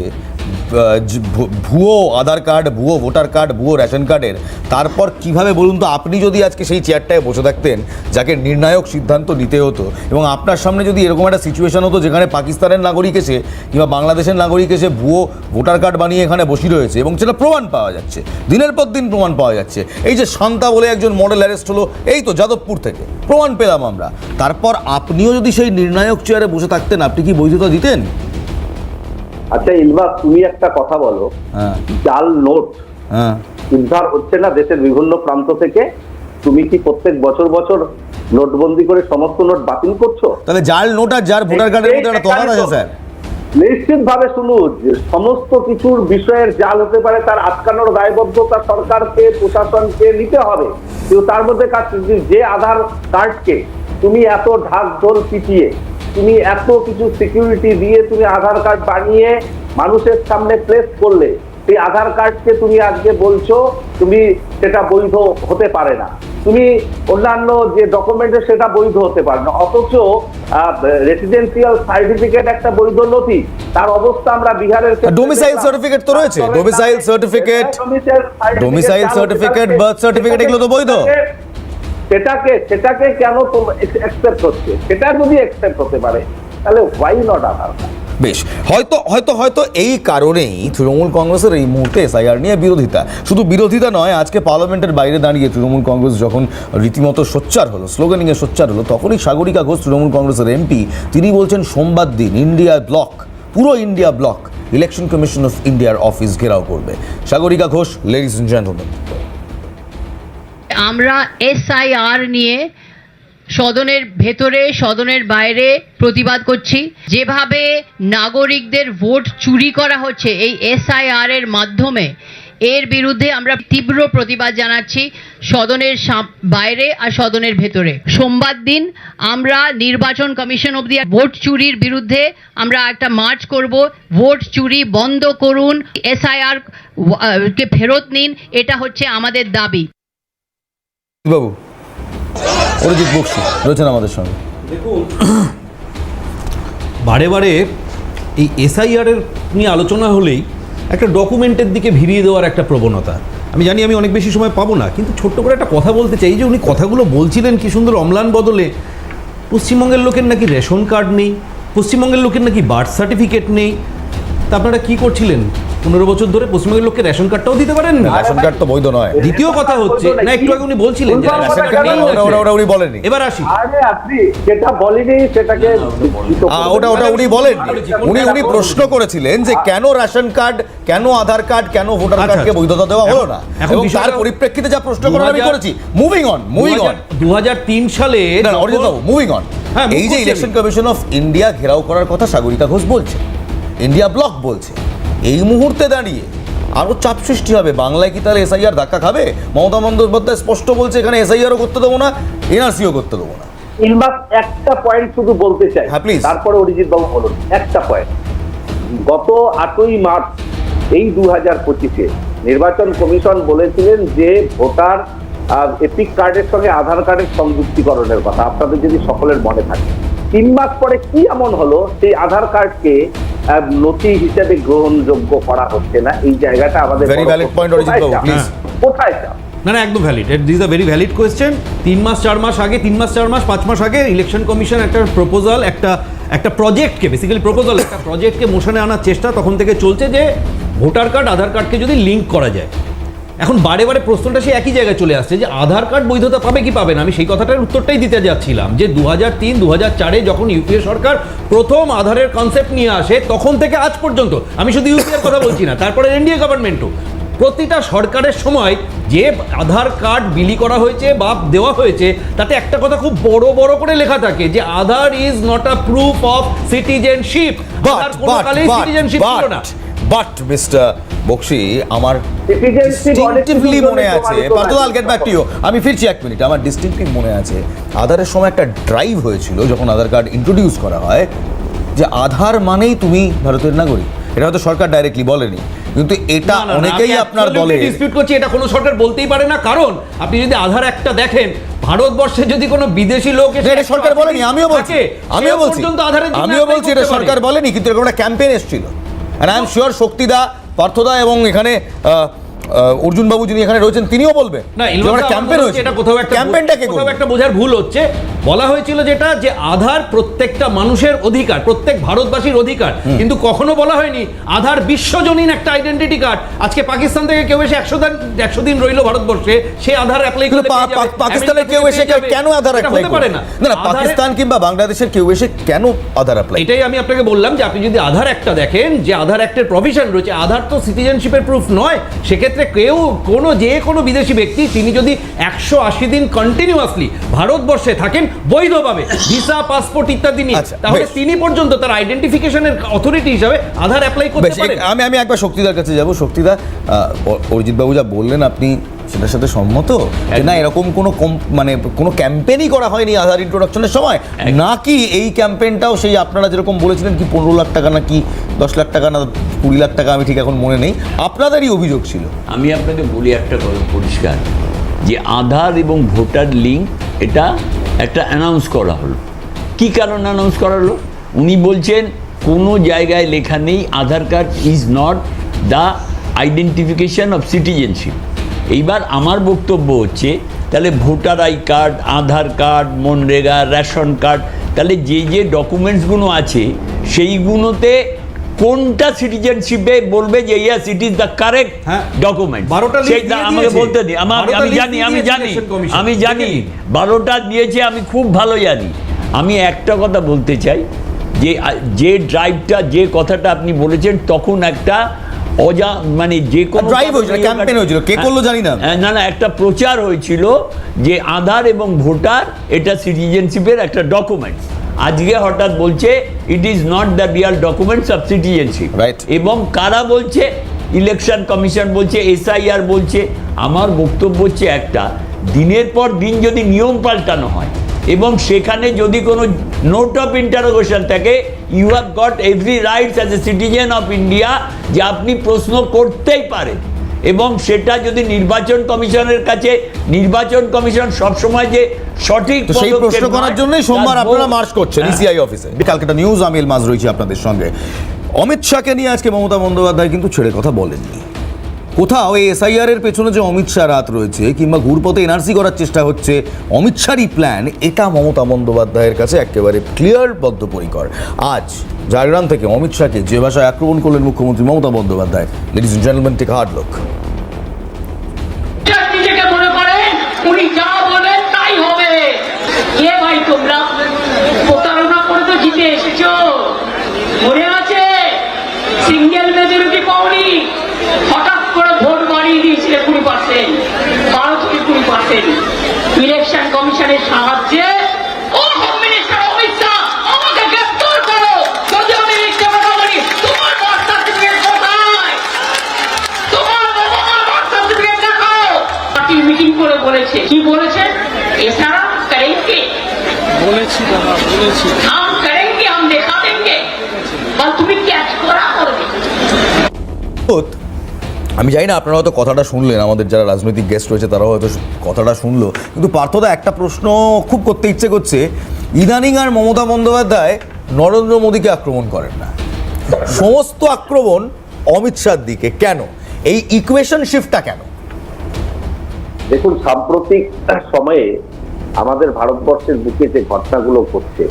A: ভুয়ো আধার কার্ড, ভুয়ো ভোটার কার্ড, ভুয়ো রেশন কার্ডের। তারপর কিভাবে বলুন তো, আপনি যদি আজকে সেই চেয়ারটায় বসে থাকতেন যাকে নির্ণায়ক সিদ্ধান্ত নিতে হতো, এবং আপনার সামনে যদি এরকম একটা সিচুয়েশন হতো যেখানে পাকিস্তানের নাগরিক এসে কিংবা বাংলাদেশের নাগরিক এসে ভুয়ো ভোটার কার্ড বানিয়ে এখানে বসে রয়েছে এবং সেটা প্রমাণ পাওয়া যাচ্ছে, দিনের পর দিন প্রমাণ পাওয়া যাচ্ছে। এই যে শান্তা বলে একজন মডেল অ্যারেস্ট হলো এই তো যাদবপুর থেকে, প্রমাণ পেলাম আমরা। তারপর আপনিও যদি সেই নির্ণায়ক চেয়ারে বসে থাকতেন, আপনি কি বৈধতা দিতেন?
C: আচ্ছা ইলবাস, তুমি একটা কথা বলো,
A: হ্যাঁ
C: জাল নোট
A: হ্যাঁ
C: উদ্ধার হচ্ছে না দেশের বিভিন্ন প্রান্ত থেকে? তুমি কি প্রত্যেক বছর বছর নোটবন্দি করে সমস্ত নোট বাতিল করছো?
A: তাহলে জাল নোট আর যার ভোটার কার্ডের মধ্যে একটা তফাৎ আছে স্যার।
C: নিশ্চিত ভাবে শুনুন, সমস্ত কিছুর বিষয়ের জাল হতে পারে, তার আটকানোর দায়বদ্ধতা সরকারকে, প্রশাসনকে নিতে হবে। কিন্তু তার মধ্যে যে আধার কার্ডকে তুমি এত ঢাক ঢোল পিটিয়ে, তুমি এত কিছু সিকিউরিটি দিয়ে তুমি আধার কার্ড বানিয়ে মানুষের সামনে প্লেস করলে, সেই আধার কার্ডকে তুমি আজকে বলছো তুমি সেটা বৈধ হতে পারে না, তুমি অন্যান্য যে ডকুমেন্টে সেটা বৈধ হতে পারে না, অথচ রেসিডেন্সিয়াল সার্টিফিকেট একটা বৈধ নথি, তার অবস্থা আমরা বিহারের
A: ডোমিসাইল সার্টিফিকেট তো রয়েছে, ডোমিসাইল সার্টিফিকেট, বার্থ সার্টিফিকেট, এগুলো তো বৈধ।
C: সেটাকে কেন অ্যাকসেপ্ট হচ্ছে? সেটা যদি অ্যাকসেপ্ট হতে পারে তাহলে হোয়াই নট আধার কার্ড?
A: বেশ, হয়তো এই কারণেই তৃণমূল কংগ্রেসের এই মুহূর্তে এসআইআর নিয়ে বিরোধিতা। শুধু বিরোধিতা নয়, আজকে পার্লামেন্টের বাইরে দাঁড়িয়ে তৃণমূল কংগ্রেস যখন রীতিমতো সোচ্চার হলো, স্লোগানিংয়ে সোচ্চার হলো, তখনই সাগরিকা ঘোষ তৃণমূল কংগ্রেসের এমপি, তিনি বলছেন সোমবার দিন ইন্ডিয়া ব্লক, পুরো India block election commission of ইন্ডিয়ার অফিস ঘেরাও করবে। Sagarika Ghose, ladies and gentleman.
G: আমরা এসআইআর নিয়ে সদনের ভেতরে সদনের বাইরে প্রতিবাদ করছি। যেভাবে নাগরিকদের ভোট চুরি করা হচ্ছে এই এসআইআর এর মাধ্যমে, এর বিরুদ্ধে আমরা তীব্র প্রতিবাদ জানাচ্ছি সদনের বাইরে আর সদনের ভেতরে। সোমবার দিন আমরা নির্বাচন কমিশন অবধি ভোট চুরির বিরুদ্ধে আমরা একটা মার্চ করব। ভোট চুরি বন্ধ করুন, এসআইআর কে ফেরত নিন, এটা হচ্ছে আমাদের দাবি।
A: বাবু, অরিজিৎ বক্সী রয়েছেন আমাদের সঙ্গে।
D: দেখুন, বারে বারে এই এসআইআরের নিয়ে আলোচনা হলেই একটা ডকুমেন্টের দিকে ভিড়িয়ে দেওয়ার একটা প্রবণতা। আমি জানি আমি অনেক বেশি সময় পাবো না, কিন্তু ছোট্ট করে একটা কথা বলতে চাই যে উনি কথাগুলো বলছিলেন কি সুন্দর অম্লান বদলে। পশ্চিমবঙ্গের লোকের নাকি রেশন কার্ড নেই, পশ্চিমবঙ্গের লোকের নাকি বার্থ সার্টিফিকেট নেই। তা আপনারা কী করছিলেন 15 বছর ধরে? পশ্চিমবঙ্গের লোককে রেশন কার্ডটাও দিতে পারেন না।
A: রেশন কার্ড তো বৈধ নয়।
D: দ্বিতীয় কথা হচ্ছে, না একটু আগে উনি বলছিলেন যে রেশন কার্ড নেই,
A: ওটা উনি বলেননি।
D: এবার আসি,
C: আরে আপনি যেটা বলেনি সেটাকে
A: ওটা উনি বলেন, উনি প্রশ্ন করেছিলেন যে কেন রেশন কার্ড, কেন আধার কার্ড, কেন ভোটার কার্ডকে বৈধতা দেওয়া হলো না,
D: এখন
A: এবং তার
D: বিষয়টা-
A: পরিপ্রেক্ষিতে যা প্রশ্ন করা আমি করেছি। মুভিং অন
D: 2003 সালে
A: মুভিং অন।
D: হ্যাঁ,
A: এই যে ইলেকশন কমিশন অফ ইন্ডিয়া ঘেরাও করার কথা সাগরিকা ঘোষ বলছে, ইন্ডিয়া ব্লক বলছে, এই মুহূর্তে দাঁড়িয়ে আরো চাপ সৃষ্টি হবে। বাংলায় কি তাহলে এসআইআর ধাক্কা খাবে? মমতা বন্দ্যোপাধ্যায় স্পষ্ট বলছে এখানে এসআইআরও করতে দেবো না, এনআরসিও করতে দেবো না।
C: ইলমাস একটা পয়েন্ট শুধু বলতে চাই,
A: হ্যাঁ, please।
C: তারপরে অরিজিৎ বাবু বলুন একটা পয়েন্ট। গত 8ই মার্চ এই 2025-এ নির্বাচন কমিশন বলেছিলেন যে ভোটার এপিক কার্ডের সঙ্গে আধার কার্ডের সংযুক্তিকরণের কথা, আপনাদের যদি সকলের মনে থাকে। 3 মাস পরে কি এমন হলো সেই আধার কার্ডকে নথি হিসেবে গ্রহণযোগ্য করা হচ্ছে না? এই জায়গাটা আমাদের
A: Very valid point, Arijit Babu, please।
C: কোথায় চাপ?
D: না না, একদম valid, this a very valid question. 3 মাস 4 মাস আগে, 3 মাস 4 মাস 5 মাস আগে ইলেকশন কমিশন একটা প্রপোজাল, একটা প্রজেক্টকে, বেসিক্যালি প্রপোজাল, একটা প্রজেক্টকে মোশনে আনার চেষ্টা তখন থেকে চলছে যে ভোটার কার্ড আধার কার্ডকে যদি লিঙ্ক করা যায়। এখন বারে বারে প্রশ্নটা সে একই জায়গায় চলে আসছে যে আধার কার্ড বৈধতা পাবে কি পাবে না। আমি সেই কথাটার উত্তরটাই দিতে যাচ্ছিলাম যে 2003-2004-এ যখন ইউপিএ সরকার প্রথম আধারের কনসেপ্ট নিয়ে আসে, তখন থেকে আজ পর্যন্ত, আমি শুধু ইউপিএর কথা বলছি না, তারপরে এনডিএ গভর্নমেন্টও, প্রতিটা সরকারের সময় যে আধার কার্ড বিলি করা হয়েছে বা দেওয়া হয়েছে, তাতে একটা কথা খুব বড় বড় করে লেখা থাকে যে Aadhaar is not a proof of citizenship. Aadhaar কোনো কালেই সিটিজেনশিপ ছিল না।
A: বাট মিস্টার বক্সী, আমার
C: Citizenship
A: ডিস্টিংক্টলি
C: অনেক
A: মনে
C: কিছু
A: আছে,
C: জন্য
A: Partha I'll get back to you, আমি ফিরছি 1 মিনিট। আমার ডিস্টিংক্টলি মনে আছে আধারের সময় একটা ড্রাইভ হয়েছিল যখন আধার কার্ড ইন্ট্রোডিউস করা হয়, যে আধার মানেই তুমি ভারতের নাগরিক। এটা হয়তো সরকার ডাইরেক্টলি বলেনি, কিন্তু এটা অনেকেই আপনার দলে
D: ডিসপিউট করছি, এটা কোনো সরকার বলতেই পারে না। কারণ আপনি যদি আধার একটা দেখেন, ভারতবর্ষে যদি কোনো বিদেশি লোক এসে
A: এটা সরকার বলেনি, আমিও বলছি এটা সরকার বলেনি, কিন্তু এরকম একটা ক্যাম্পেইন এসেছিল। আর আই এম শিওর শক্তিদা, পার্থদা এবং এখানে অর্জুন বাবু যিনি এখানে রয়েছেন তিনিও বলবেন
D: না,
A: ক্যাম্পেইন হয়েছে।
D: এটা কোথাও একটা বোঝার ভুল হচ্ছে। বলা হয়েছিল যেটা যে আধার প্রত্যেকটা মানুষের অধিকার, প্রত্যেক ভারতবাসীর অধিকার, কিন্তু কখনো বলা হয়নি আধার বিশ্বজনীন একটা আইডেন্টিটি কার্ড। আজকে পাকিস্তান থেকে কেউ এসে 100 দিন রইল ভারতবর্ষে, সে আধার অ্যাপ্লাই করতে পেয়ে যাবে।
A: পাকিস্তানের কেউ এসে কেন আধার অ্যাপ্লাই
D: পারে না?
A: না, পাকিস্তান কিংবা বাংলাদেশের কেউ এসে কেন আধার অ্যাপ্লাই?
D: এটাই আমি আপনাকে বললাম যে আপনি যদি আধার একটা দেখেন, যে আধার অ্যাক্টের প্রভিশন রয়েছে, আধার তো সিটিজেনশিপের প্রুফ নয়। সেক্ষেত্রে কেউ কোনো বিদেশি ব্যক্তি তিনি যদি 180 দিন কন্টিনিউয়াসলি ভারতবর্ষে থাকেন বৈধভাবে, ভিসা পাসপোর্ট ইত্যাদি নিয়ে, তাহলে তিনি পর্যন্ত তার আইডেন্টিফিকেশনের অথরিটি হিসাবে আধার অ্যাপ্লাই করতে পারেন।
A: আমি একবার শক্তিদার কাছে যাব। শক্তিদা, অরিজিৎ বাবু যা বললেন আপনি সেটার সাথে সম্মত যে না এরকম কোনো ক্যাম্পেইনই করা হয়নি আধার ইন্ট্রোডাকশনের সময়, নাকি এই ক্যাম্পেইনটাও সেই আপনারা যেরকম বলেছিলেন কি 15 লাখ টাকা নাকি 10 লাখ টাকা না 20 লাখ টাকা, আমি ঠিক এখন মনে নেই, আপনাদেরই অভিযোগ ছিল?
F: আমি আপনাকে বলি একটা কথা পরিষ্কার, যে আধার এবং ভোটার লিঙ্ক এটা একটা অ্যানাউন্স করা হলো। কি কারণে অ্যানাউন্স করা হলো? উনি বলছেন কোনো জায়গায় লেখা নেই Aadhaar card is not the identification of citizenship. এইবার আমার বক্তব্য হচ্ছে তাহলে voter I card, Aadhaar card, MNREGA, ration card, তাহলে যে যে ডকুমেন্টসগুলো আছে সেইগুলোতে কোনটা সিটিজেনশিপে বলবে যে yes it is the correct document, সেইটা আমাকে বলতে দিন। আমি জানি 12টা দিয়েছে, আমি খুব ভালো জানি। আমি একটা কথা বলতে চাই যে ড্রাইভটা, যে কথাটা আপনি বলেছেন, তখন একটা যে কোনো
A: ক্যাম্পেইন হয়েছিল, কে করলো জানি না,
F: না একটা প্রচার হয়েছিল যে আধার এবং ভোটার এটা সিটিজেনশিপের একটা ডকুমেন্ট। আজকে হঠাৎ বলছে ইট is not the Real documents of citizenship. এবং কারা বলছে? ইলেকশন কমিশন বলছে, এসআইআর বলছে। আমার বক্তব্য হচ্ছে একটা, দিনের পর দিন যদি নিয়ম পাল্টানো হয় এবং সেখানে যদি কোনো নোট অফ ইন্টারোগেশন থাকে, you have got every rights as a citizen of India যে আপনি প্রশ্ন করতেই পারেন। এবং সেটা যদি নির্বাচন কমিশনের কাছে, নির্বাচন কমিশন সবসময় যে সঠিক
A: তো সেই
F: পদক্ষেপ
A: প্রশ্ন করার
F: নয়,
A: জন্যই সোমবার
F: তার
A: আপনারা
F: ভোট-
A: মার্চ করছেন
F: হ্যাঁ।
A: ইসিআই অফিসে। কালকেটা নিউজ, আমি এলমাজ রয়েছি আপনাদের সঙ্গে। অমিত শাহকে নিয়ে আজকে মমতা বন্দ্যোপাধ্যায় কিন্তু ছেড়ে কথা বলেননি। কোথাও এই এসআইআর এর পেছনে যে অমিত শাহ রাত রয়েছে কিংবা ঘুরপথে এনআরসি করার চেষ্টা হচ্ছে, অমিত শাহরই প্ল্যান, এটা মমতা বন্দ্যোপাধ্যায়ের কাছে একেবারে ক্লিয়ার, বদ্ধপরিকর। আজ ঝাড়গ্রাম থেকে অমিত শাহকে যে ভাষায় আক্রমণ করলেন মুখ্যমন্ত্রী Mamata Bandyopadhyay, ladies and gentleman, take hard look.
B: নিজেকে মনে করেন উনি যা বলেন তাই হবে। কে ভাই তোমরা? প্রতারণা করে তো জিতে এসেছো, মনে আছে? সিঙ্গেল মেজরিটি পাওনি, হঠাৎ করে ভোট বাড়িয়ে দিয়েছিলে 20%, 12 থেকে 20%। ইলেকশন কমিশনের সাহায্যে ও হোম মিনিস্টার অমিত শাহ আমাকে গ্রেফতার করো, যদি আমি মিথ্যে কথা বলি। তোমার বার্থ সার্টিফিকেট কোথায়? তোমার বাবা মার বার্থ সার্টিফিকেট দেখাও। পার্টি মিটিং করে বলেছে, কি বলেছে? এছাড়া করেंगे,
H: বলেছি দাদা, বলেছি।
B: हम करेंगे, हम दिखा देंगे। বল তুমি ক্যাচ করা করবে।
A: আমি জানি না আপনারা হয়তো কথাটা শুনলেন, আমাদের যারা রাজনৈতিক গেস্ট রয়েছে তারাও হয়তো কথাটা শুনলো, কিন্তু পার্থদা একটা প্রশ্ন খুব করতে ইচ্ছে করছে। ইদানিং আর মমতা বন্দ্যোপাধ্যায় নরেন্দ্র মোদীকে আক্রমণ করেন না, সমস্ত আক্রমণ অমিত শাহর দিকে। কেন এই ইকুয়েশন শিফটটা কেন?
C: দেখুন, সাম্প্রতিক সময়ে আমাদের ভারতবর্ষের বুকে যে ঘটনাগুলো ঘটছে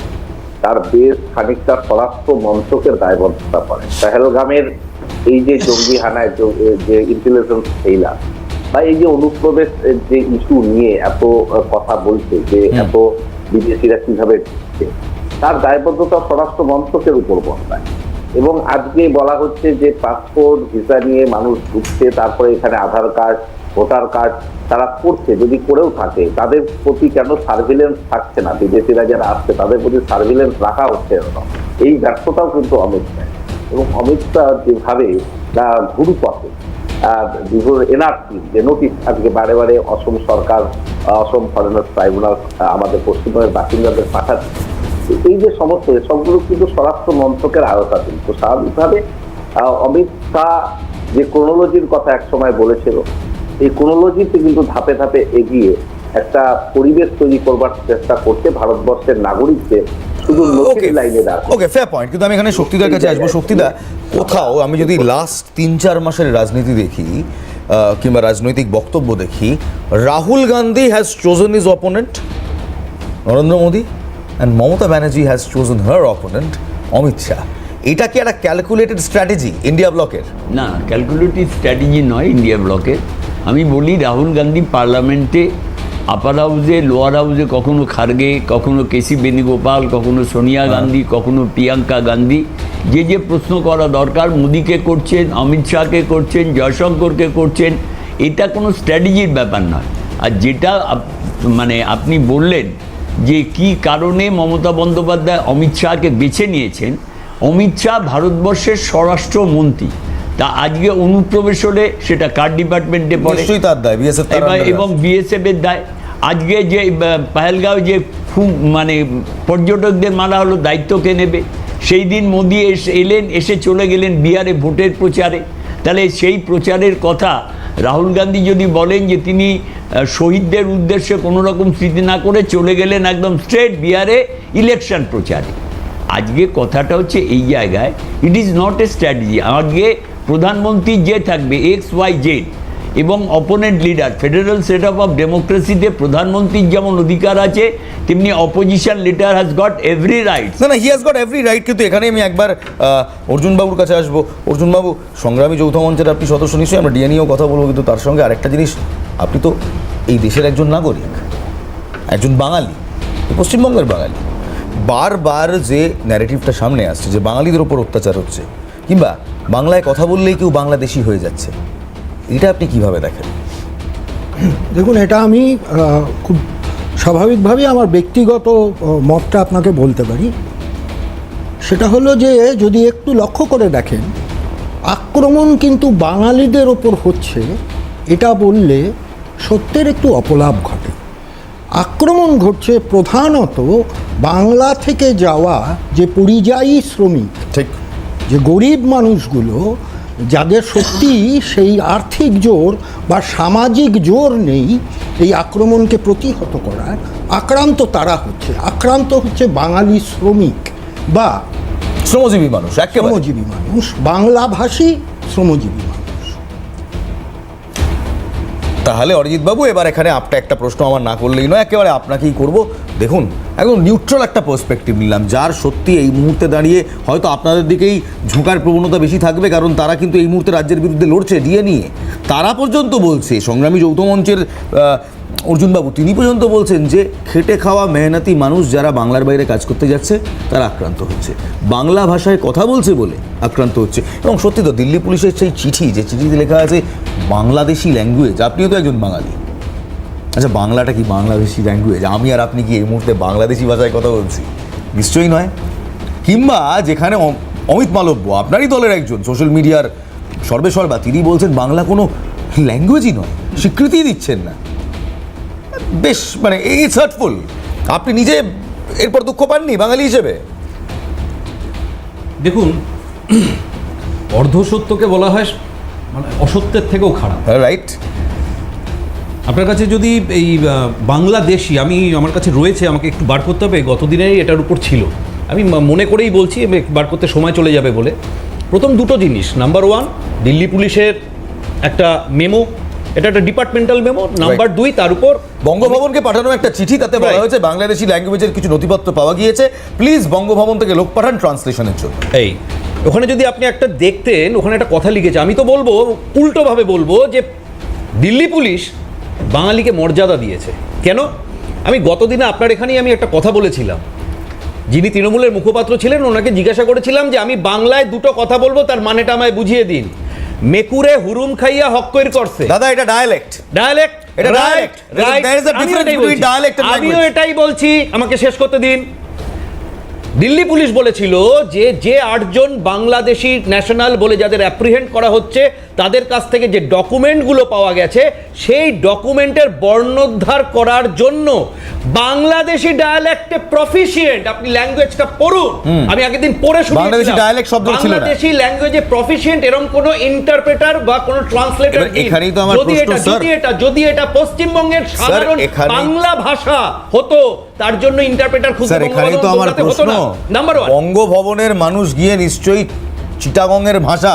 C: তার বেশ খানিকটা স্বরাষ্ট্র মন্ত্রকের দায়বদ্ধতা করে। পেহেলগামের এই যে জঙ্গি হানায় যে ইন্টেলিজেন্স ফেইলার বা এই যে অনুপ্রবেশ যে ইস্যু নিয়ে এত কথা বলছে, যে এত বিদেশিরা কিভাবে ঢুকছে, তার দায়বদ্ধতা স্বরাষ্ট্র মন্ত্রকের উপর বর্তায়। এবং আজকে বলা হচ্ছে যে পাসপোর্ট ভিসা নিয়ে মানুষ ঢুকছে, তারপরে এখানে আধার কার্ড, ভোটার কার্ড তারা করছে, যদি করেও থাকে তাদের প্রতি কেন সার্ভিলেন্স থাকছে না? বিদেশিরা যারা আসছে তাদের প্রতি সার্ভিলেন্স রাখা হচ্ছে না। এই ব্যর্থতাও কিন্তু অমিত শাহ। এবং অমিত শাহ যেভাবে ঘুরপথে এনআরসি যে নোটিশ আজকে বারে বারে অসম সরকার, অসম ফরেনার্স ট্রাইব্যুনাল আমাদের পশ্চিমবঙ্গের বাসিন্দাদের পাঠাচ্ছে, এই যে সমস্ত সবগুলো কিন্তু স্বরাষ্ট্র মন্ত্রকের আওতাধীন। তো স্বাভাবিকভাবে অমিত শাহ যে ক্রোনোলজির কথা একসময় বলেছিল, এই ক্রোনোলজিতে কিন্তু ধাপে ধাপে এগিয়ে একটা পরিবেশ তৈরি করবার চেষ্টা করতে ভারতবর্ষের নাগরিকদের শুধু নথির লাইনে দাঁড়ায়।
A: ওকে, ফেয়ার পয়েন্ট। কিন্তু আমি এখানে শক্তিদার কাছে আসবো। শক্তিদা, কোথাও আমি যদি লাস্ট 3-4 মাসের রাজনীতি দেখি কিংবা রাজনৈতিক বক্তব্য দেখি, Rahul Gandhi has chosen his opponent Narendra Modi and Mamata Banerjee has chosen her opponent Amit Shah. এটা কি একটা ক্যালকুলেটেড স্ট্র্যাটেজি ইন্ডিয়া ব্লকের?
F: না, ক্যালকুলেটিভ স্ট্র্যাটেজি নয় ইন্ডিয়া ব্লকের। আমি বলি, রাহুল গান্ধী পার্লামেন্টে আপার হাউসে, লোয়ার হাউসে কখনো খার্গে, কখনো কেসি বেণুগোপাল, কখনো সোনিয়া গান্ধী, কখনো প্রিয়াঙ্কা গান্ধী, যে প্রশ্ন করা দরকার মোদিকে করছেন, অমিত শাহকে করছেন, জয়শঙ্করকে করছেন। এটা কোনো স্ট্র্যাটেজির ব্যাপার নয়। আর যেটা মানে আপনি বললেন যে কি কারণে মমতা বন্দ্যোপাধ্যায় অমিত শাহকে বেছে নিয়েছেন, অমিত শাহ ভারতবর্ষের স্বরাষ্ট্রমন্ত্রী। তা আজকে অনুপ্রবেশ হলে সেটা কার ডিপার্টমেন্টে পড়ে?
A: নিশ্চয়ই তার দায়, বিএসএফ তার under
F: এবং
A: আছে।
F: বিএসএফ এর দায়। আজকে যে পেহেলগাঁও যে মানে পর্যটকদের মারা হলো, দায়িত্ব কে নেবে? সেই দিন মোদি এলেন, এসে চলে গেলেন বিহারে ভোটের প্রচারে। তাহলে সেই প্রচারের কথা রাহুল গান্ধী যদি বলেন যে তিনি শহীদদের উদ্দেশ্যে কোনো রকম স্মৃতি না করে চলে গেলেন একদম স্ট্রেট বিহারে ইলেকশন প্রচারে। আজকে কথাটা হচ্ছে এই জায়গায়, it is not a strategy. আজকে প্রধানমন্ত্রী যে থাকবে XYZ এবং opponent leader, federal set up of ডেমোক্রেসিতে প্রধানমন্ত্রীর যেমন অধিকার আছে, তেমনি opposition leader has got every right.
A: না, he has got every right. কিন্তু এখানে আমি একবার অর্জুনবাবুর কাছে আসবো। অর্জুনবাবু, সংগ্রামী যৌথ মঞ্চের আপনি সদস্য, নিশ্চয়ই আমরা ডিএ নিয়েও কথা বলবো, কিন্তু তার সঙ্গে আরেকটা জিনিস, আপনি তো এই দেশের একজন নাগরিক, একজন বাঙালি, পশ্চিমবঙ্গের বাঙালি। বারবার যে ন্যারেটিভটা সামনে আসছে যে বাঙালিদের ওপর অত্যাচার হচ্ছে, কিংবা বাংলায় কথা বললেই কেউ বাংলাদেশি হয়ে যাচ্ছে, এটা আপনি কিভাবে দেখেন?
E: দেখুন, এটা আমি খুব স্বাভাবিকভাবেই আমার ব্যক্তিগত মতটা আপনাকে বলতে পারি। সেটা হলো যে যদি একটু লক্ষ্য করে দেখেন, আক্রমণ কিন্তু বাঙালিদের ওপর হচ্ছে এটা বললে সত্যের একটু অপলাপ ঘটে। আক্রমণ ঘটছে প্রধানত বাংলা থেকে যাওয়া যে পরিযায়ী শ্রমিক,
A: ঠিক।
E: যে গরিব মানুষগুলো যাদের সত্যি সেই আর্থিক জোর বা সামাজিক জোর নেই এই আক্রমণকে প্রতিহত করার, আক্রান্ত তারা হচ্ছে। আক্রান্ত হচ্ছে বাঙালি শ্রমিক বা
A: শ্রমজীবী মানুষ, একেবারে
E: শ্রমজীবী মানুষ, বাংলাভাষী শ্রমজীবী মানুষ।
A: তাহলে অরিজিৎ বাবু, এবার এখানে আপনি একটা প্রশ্ন আমার না করলেই নয়, একেবারে আপনাকেই করব। দেখুন, একদম নিউট্রাল একটা পার্সপেক্টিভ নিলাম, যার সত্যি এই মুহূর্তে দাঁড়িয়ে হয়তো আপনাদের দিকেই ঝোঁকার প্রবণতা বেশি থাকবে, কারণ তারা কিন্তু এই মুহূর্তে রাজ্যের বিরুদ্ধে লড়ছে ডিএ নিয়ে। তারা পর্যন্ত বলছে, সংগ্রামী যৌথ মঞ্চের অর্জুনবাবু তিনি পর্যন্ত বলছেন যে খেটে খাওয়া মেহনতি মানুষ যারা বাংলার বাইরে কাজ করতে যাচ্ছে তারা আক্রান্ত হচ্ছে, বাংলা ভাষায় কথা বলছে বলে আক্রান্ত হচ্ছে। এবং সত্যি তো দিল্লি পুলিশের সেই চিঠি, যে চিঠিতে লেখা আছে বাংলাদেশি ল্যাঙ্গুয়েজ, আপনিও তো একজন বাঙালি, আচ্ছা বাংলাটা কি বাংলাদেশি ল্যাঙ্গুয়েজ? আমি আর আপনি কি এই মুহূর্তে বাংলাদেশি ভাষায় কথা বলছি? নিশ্চয়ই নয়। কিংবা যেখানে অমিত মালব্য, আপনারই দলের একজন সোশ্যাল মিডিয়ার সর্বেসর্বা, তিনি বলছেন বাংলা কোনো ল্যাঙ্গুয়েজই নয়, স্বীকৃতিই দিচ্ছেন না। বেশ মানে ইটস হার্টফুল। আপনি নিজে এরপর দুঃখ পাননি বাঙালি হিসেবে?
D: দেখুন, অর্ধসত্যকে বলা হয় মানে অসত্যের থেকেও খারাপ,
A: রাইট।
D: আপনার কাছে যদি এই বাংলাদেশি, আমার কাছে রয়েছে, আমাকে একটু বার করতে হবে, গতদিনেই এটার উপর ছিল, আমি মনে করেই বলছি, বার করতে সময় চলে যাবে বলে। প্রথম দুটো জিনিস, নাম্বার ওয়ান দিল্লি পুলিশের একটা মেমো, এটা একটা ডিপার্টমেন্টাল মেমো। নাম্বার দুই, তার উপর
A: বঙ্গভবনকে পাঠানো একটা চিঠি, তাতে বলা হয়েছে বাংলাদেশি ল্যাঙ্গুয়েজের কিছু নথিপত্র পাওয়া গিয়েছে, প্লিজ বঙ্গভবন থেকে লোক পাঠান ট্রান্সলেশনের জন্য।
D: এই ওখানে যদি আপনি একটা দেখতেন, ওখানে একটা কথা লিখেছে, আমি তো বলবো উল্টোভাবে বলবো যে দিল্লি পুলিশ বাঙালিকে মর্যাদা দিয়েছে। কেন? আমি গতদিনে আপনার এখানেই আমি একটা কথা বলেছিলাম, যিনি তৃণমূলের মুখপাত্র ছিলেন ওনাকে জিজ্ঞাসা করেছিলাম যে আমি বাংলায় দুটো কথা বলবো, তার মানেটা আমায় বুঝিয়ে দিন। মেকুরে হুরুম খাইয়া হক্কইর করছে।
A: দাদা এটা ডায়ালেক্ট,
D: ডায়ালেক্ট,
A: এটা dialect, there is a difference between dialect and
D: আমিও
A: language.
D: এটাই বলছি, আমাকে শেষ করতে দিন। দিল্লি পুলিশ বলেছিল যে 8 জন বাংলাদেশি ন্যাশনাল বলে যাদের অ্যাপ্রিহেন্ড করা হচ্ছে, তাদের কাছ থেকে যে ডকুমেন্টগুলো পাওয়া গেছে, সেই ডকুমেন্টের বর্ণোদ্ধার করার জন্য বাংলাদেশি ডায়ালেক্টে প্রফিশিয়েন্ট, আপনি ল্যাঙ্গুয়েজটা পড়ুন, আমি আগের দিন পড়ে শুনিয়েছিলাম,
A: বাংলাদেশি ডায়ালেক্ট শব্দ ছিল না,
D: বাংলাদেশি ল্যাঙ্গুয়েজে প্রফিশিয়েন্ট এরকম কোনো ইন্টারপ্রেটার বা কোনো ট্রান্সলেটর নেই।
A: এখানেই তো আমার প্রশ্ন,
D: যদি এটা পশ্চিমবঙ্গের সাধারণ বাংলা ভাষা হতো, তার জন্য ইন্টারপ্রেটার খুঁজে
A: স্যার এখানেই তো আমার প্রশ্ন।
D: নাম্বার ওয়ান,
A: বঙ্গভবনের মানুষ গিয়ে নিশ্চয়ই চিটাগংয়ের ভাষা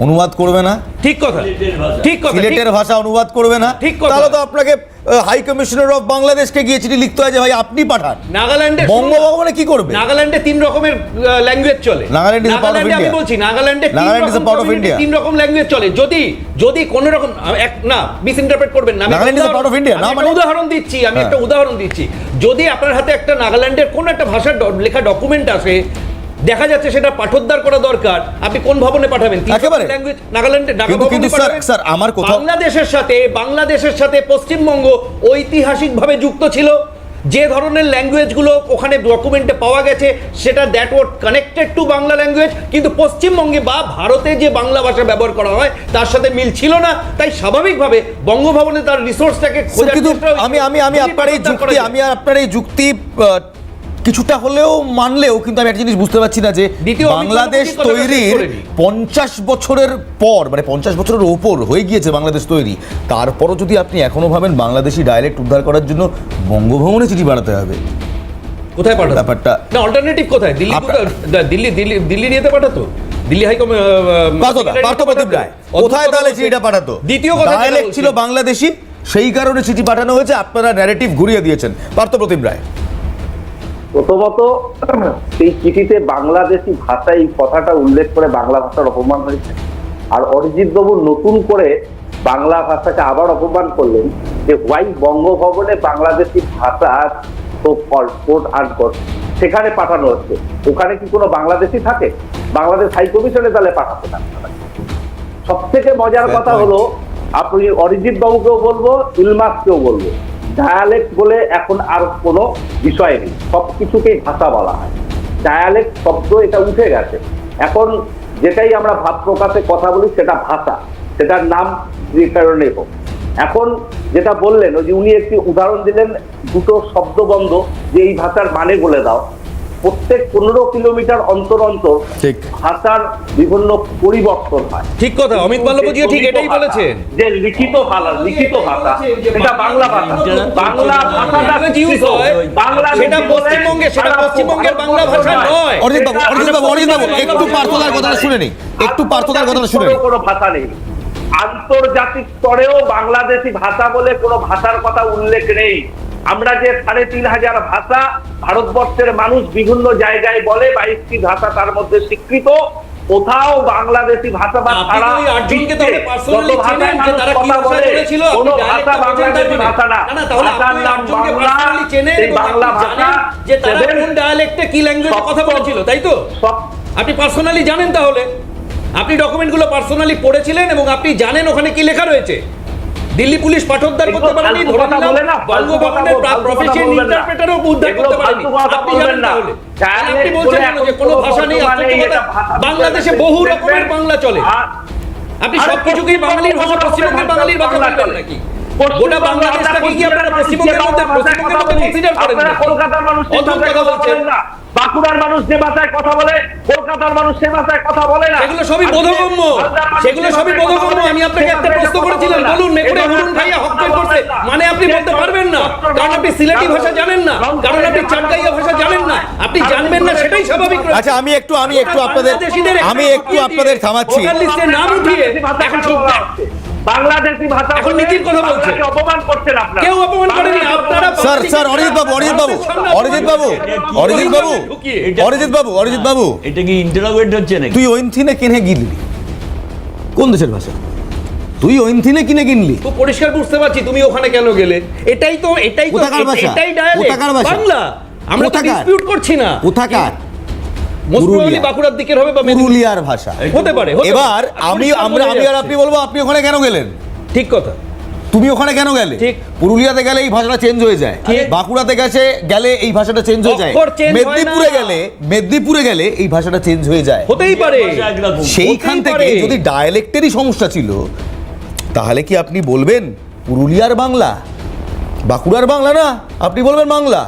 A: অনুবাদ করবে না?
D: ঠিক কথা, ঠিক কথা,
A: সিলেটের ভাষা অনুবাদ করবে না?
D: ঠিক কথা।
A: তাহলে তো আপনাকে হাই কমিশনার অফ বাংলাদেশকে গিয়ে চিঠি লিখতে হয় যে ভাই আপনি পাঠান।
D: নাগাল্যান্ডে
A: বঙ্গভবনে কি করবে?
D: নাগাল্যান্ডে 3 রকমের ল্যাঙ্গুয়েজ চলে।
A: নাগাল্যান্ড ইজ পার্ট অফ
D: আমি
A: ইন্ডিয়া।
D: বলছি নাগাল্যান্ডে
A: Nagaland is part of India.
D: 3 রকম ল্যাঙ্গুয়েজ চলে। যদি কোন রকম না মিস ইন্টারপ্রেট করবেন না,
A: Nagaland is part of India না, মানে
D: উদাহরণ দিচ্ছি, আমি একটা উদাহরণ দিচ্ছি। যদি আপনার হাতে একটা নাগাল্যান্ডের কোন একটা ভাষার লেখা ডকুমেন্ট আসে, দেখা যাচ্ছে সেটা পাঠোদ্ধার করা দরকার, আপনি কোন ভবনে পাঠাবেন?
A: একেবারে
D: ল্যাঙ্গুয়েজ নাগাল্যান্ডে
A: কিন্তু স্যার আমার কথা,
D: বাংলাদেশের সাথে পশ্চিমবঙ্গ ঐতিহাসিকভাবে যুক্ত ছিল। যে ধরনের ল্যাঙ্গুয়েজগুলো ওখানে ডকুমেন্টে পাওয়া গেছে, সেটা that was connected to Bangla language, কিন্তু পশ্চিমবঙ্গে বা ভারতে যে বাংলা ভাষা ব্যবহার করা হয় তার সাথে মিল ছিল না। তাই স্বাভাবিকভাবে বঙ্গভবনে তার রিসোর্সটাকে খোঁজার চেষ্টা হয়েছে।
A: আমি আপনার এই যুক্তি কিছুটা হলেও মানলেও কিন্তু আমি একটা জিনিস বুঝতে পারছি না যে বাংলাদেশ তৈরির 50 বছরের পর, মানে 50 বছরের ওপর হয়ে গিয়েছে বাংলাদেশ তৈরি, তারপরও যদি আপনি এখনো ভাবেন বাংলাদেশি ডায়ালেক্ট উদ্ধার করার জন্য বঙ্গভবনে চিঠি বানাতে হবে।
D: কোথায় পাঠাতো
A: ব্যাপারটা
D: না, অল্টারনেটিভ কোথায়? দিল্লি নিতে পাঠাতো, দিল্লি
A: পার্থপ্রতিম রায় কোথায় তাহলে চিঠিটা পাঠাতো?
D: দ্বিতীয় কথা,
A: ডায়ালেক্ট ছিল বাংলাদেশি, সেই কারণে চিঠি পাঠানো হয়েছে, আপনারা ন্যারেটিভ ঘুরিয়ে দিয়েছেন। পার্থপ্রতিম রায়,
C: প্রথমত সেই চিঠিতে বাংলাদেশি ভাষা এই কথাটা উল্লেখ করে বাংলা ভাষার অপমান হয়েছে। আর অরিজিৎ বাবু নতুন করে বাংলা ভাষাকে আবার অপমান করলেন যে ওয়াই বঙ্গভবনে বাংলাদেশি ভাষা সেখানে পাঠানো হচ্ছে। ওখানে কি কোনো বাংলাদেশি থাকে? বাংলাদেশ হাই কমিশনে তাহলে পাঠাতে না। সব থেকে মজার কথা হলো, আপনি অরিজিৎ বাবুকেও বলবো, ইলমাসকেও বলবো, ডায়ালেক্ট বলে এখন আর কোনো বিষয় নেই, সবকিছুকেই ভাষা বলা হয়। ডায়ালেক্ট শব্দ এটা উঠে গেছে। এখন যেটাই আমরা ভাব প্রকাশে কথা বলি সেটা ভাষা, সেটার নাম যে কারণে হোক। এখন যেটা বললেন ওই যে উনি একটি উদাহরণ দিলেন, দুটো শব্দবন্ধ যে এই ভাষার মানে বলে দাও, প্রত্যেক 15 কিলোমিটার অন্তর অন্তর
A: ঠিক।
C: ভাষার বিভিন্ন পরিবর্তন হয়।
D: ঠিক কথা, অমিত মাল্যবজিও ঠিক এটাই বলেছেন।
C: যে লিখিত ভাষা সেটা বাংলা ভাষা, বাংলা ভাষাটা
D: Use হয়, সেটা পশ্চিমবঙ্গের বাংলা ভাষা নয়।
A: অরিজিৎ বাবু একটু পার্থদার কথাটা শুনে নিই, একটু পার্থদার কথাটা শুনে নিই।
C: কোনো ভাষা নেই, আন্তর্জাতিক স্তরেও বাংলাদেশি ভাষা বলে কোনো ভাষার কথা উল্লেখ নেই। আমরা যে 3,500 ভাষা ভারতবর্ষের মানুষ বিভিন্ন জায়গায় বলে, 22টি ভাষা তার মধ্যে স্বীকৃত, কোথাও বাংলাদেশি ভাষা বা
D: আপনি
C: সারা
D: ওই 8 জনকে
C: বিশ্বে
D: তাহলে personally
C: যত ভাষায়
D: চেনেন যে
C: মানুষ
D: তারা কি
C: কথা
D: ভাষা
C: বলে,
D: বলেছিল?
C: কোনো
D: আপনি
C: ভাষা
D: dialect
C: বাংলাদেশি
D: জানেন?
C: ভাষা না।
D: না, তাহলে
C: ভাষার
D: আপনি
C: নাম
D: 8 জনকে
C: বাংলা,
D: personally চেনেন
C: সেই
D: এবং
C: বাংলা
D: আপনি
C: ভাষা
D: জানেন যে তারা
C: সেদের
D: কোন ডায়ালেক্টে কি ল্যাঙ্গুয়েজে কথা বলেছিল, তাই তো? আপনি পার্সোনালি জানেন, তাহলে আপনি ডকুমেন্টগুলো পার্সোনালি পড়েছিলেন এবং আপনি জানেন ওখানে কি লেখা রয়েছে। দিল্লি পুলিশ পাঠোদ্ধার করতে পারেনি, ধরে নিলাম বঙ্গভবনের প্রফেশনাল ইন্টারপ্রেটারও উদ্ধার করতে পারেনি, আপনি জানেন তাহলে। আপনি বলছেন কেন যে কোনো ভাষা নেই? বাংলাদেশে বহু রকমের বাংলা চলে, আপনি সবকিছুকেই বাঙালির ভাষা, পশ্চিমবঙ্গের বাঙালির ভাষা বলবেন নাকি? গোটা বাংলাদেশটাকে কি আপনারা পশ্চিমবঙ্গের মধ্যে কনসিডার করেন?
C: কলকাতার মানুষ
D: অদ্ভুত কথা বলছেন।
C: বাঁকুড়ার মানুষ যে ভাষায় কথা বলে, কলকাতার মানুষ সে ভাষায় কথা বলে না।
D: সেগুলো সবই বোধগম্য, সেগুলো সবই বোধগম্য। আমি আপনাকে একটা প্রশ্ন করেছিলাম, বলুন মেকুড়ে হুরুন ভাইয়া হত্যা করছে, মানে আপনি বলতে পারবেন না, কারণ আপনি সিলেটি ভাষা জানেন না, কারণ আপনি চাটগাইয়া ভাষা জানেন না, আপনি জানবেন না, সেটাই স্বাভাবিক।
A: আচ্ছা, আমি একটু আপনাদের থামাচ্ছি।
D: লিস্টে নাম উঠিয়ে এখন
C: বাংলাদেশি ভাষা
D: এখন নীতির কথা বলছে,
C: অপমান করছেন আপনারা।
D: কেউ অপমান করেনি, আপনারা।
A: স্যার অরিজিৎ বাবু
F: এটা কি ইন্টারোগেট হচ্ছে নাকি?
A: তুই ঐন্থিনে কিনে কিনলি কোন দেশের ভাষা? তুই ঐন্থিনে কিনে কিনলি?
D: তো পরিষ্কার বুঝতে পারছি তুমি ওখানে কেন গেলে। এটাই তো
A: কোথাকার ভাষা?
D: এটাই ডায়ালেক্ট,
A: কোথাকার ভাষা?
D: বাংলা। আমরা তো
A: কোথাকার?
D: ডিসপিউট করছি না।
A: কোথাকার?
D: Most probably
A: Purulia.
D: বাঁকুড়ার দিকের হবে বা
A: পুরুলিয়ার ভাষা।
D: হতে পারে।
A: এবার আমি আর আপনি বলবো, আপনি ওখানে কেন গেলেন?
D: ঠিক কথা।
A: তুমি ওখানে কেন গেলে?
D: ঠিক।
A: পুরুলিয়াতে গেলে এই ভাষাটা চেঞ্জ হয়ে যায়, বাঁকুড়াতে গেলে এই ভাষাটা চেঞ্জ হয়ে যায়,
D: অক্ষর change হয় না।
A: মেদিনীপুরে গেলে এই ভাষাটা চেঞ্জ হয়ে যায়।
D: হতেই পারে।
A: সেইখান
D: হতেই
A: থেকে
D: পারে।
A: যদি ডায়ালেক্টেরই সমস্যা ছিল, তাহলে কি আপনি বলবেন পুরুলিয়ার বাংলা, বাঁকুড়ার বাংলা না? আপনি বলবেন বাংলা।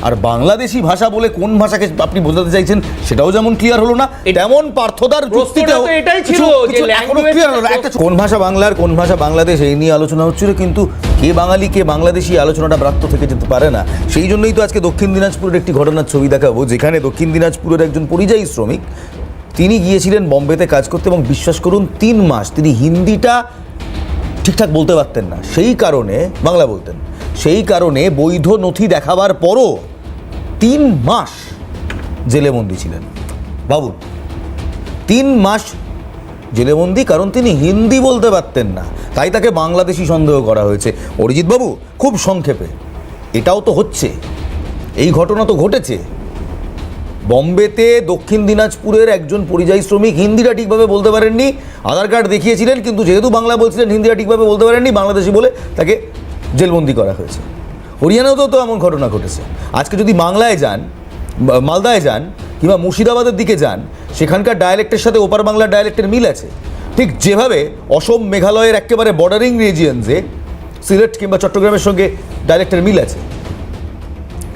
A: আর বাংলাদেশি ভাষা বলে কোন ভাষাকে আপনি বোঝাতে চাইছেন সেটাও যেমন ক্লিয়ার হলো না, তেমন পার্থদার যুক্তিতেও
D: প্রশ্নটা তো এটাই ছিল যে
A: এখনো
D: language-
A: ক্লিয়ার হলো না। একটা কোন ভাষা বাংলার কোন ভাষা বাংলাদেশ এই নিয়ে আলোচনা হচ্ছিল, কিন্তু কে বাঙালি কে বাংলাদেশি আলোচনাটা ব্রাত্য থেকে যেতে পারে না। সেই জন্যই তো আজকে দক্ষিণ দিনাজপুরের একটি ঘটনার ছবি দেখাবো, যেখানে দক্ষিণ দিনাজপুরের একজন পরিযায়ী শ্রমিক, তিনি গিয়েছিলেন বম্বেতে কাজ করতে, এবং বিশ্বাস করুন 3 মাস তিনি হিন্দিটা ঠিকঠাক বলতে পারতেন না, সেই কারণে বাংলা বলতেন, সেই কারণে বৈধ নথি দেখাবার পরও 3 মাস জেলে বন্দি ছিলেন। ভাবুন, 3 মাস জেলে বন্দি, কারণ তিনি হিন্দি বলতে পারতেন না, তাই তাকে বাংলাদেশি সন্দেহ করা হয়েছে। অরিজিৎ বাবু, খুব সংক্ষেপে, এটাও তো হচ্ছে, এই ঘটনা তো ঘটেছে। বম্বেতে দক্ষিণ দিনাজপুরের একজন পরিযায়ী শ্রমিক হিন্দিটা ঠিকভাবে বলতে পারেননি, আধার কার্ড দেখিয়েছিলেন, কিন্তু যেহেতু বাংলা বলছিলেন হিন্দিটা ঠিকভাবে বলতে পারেননি, বাংলাদেশি বলে তাকে জেলবন্দি করা হয়েছে। হরিয়ানাতেও তো এমন ঘটনা ঘটেছে। আজকে যদি বাংলায় যান, মালদায় যান, কিংবা মুর্শিদাবাদের দিকে যান, সেখানকার ডায়ালেক্টের সাথে ওপার বাংলার ডায়ালেক্টের মিল আছে। ঠিক যেভাবে অসম মেঘালয়ের একেবারে বর্ডারিং রিজিয়ন্সে সিলেট কিংবা চট্টগ্রামের সঙ্গে ডায়ালেক্টের মিল আছে।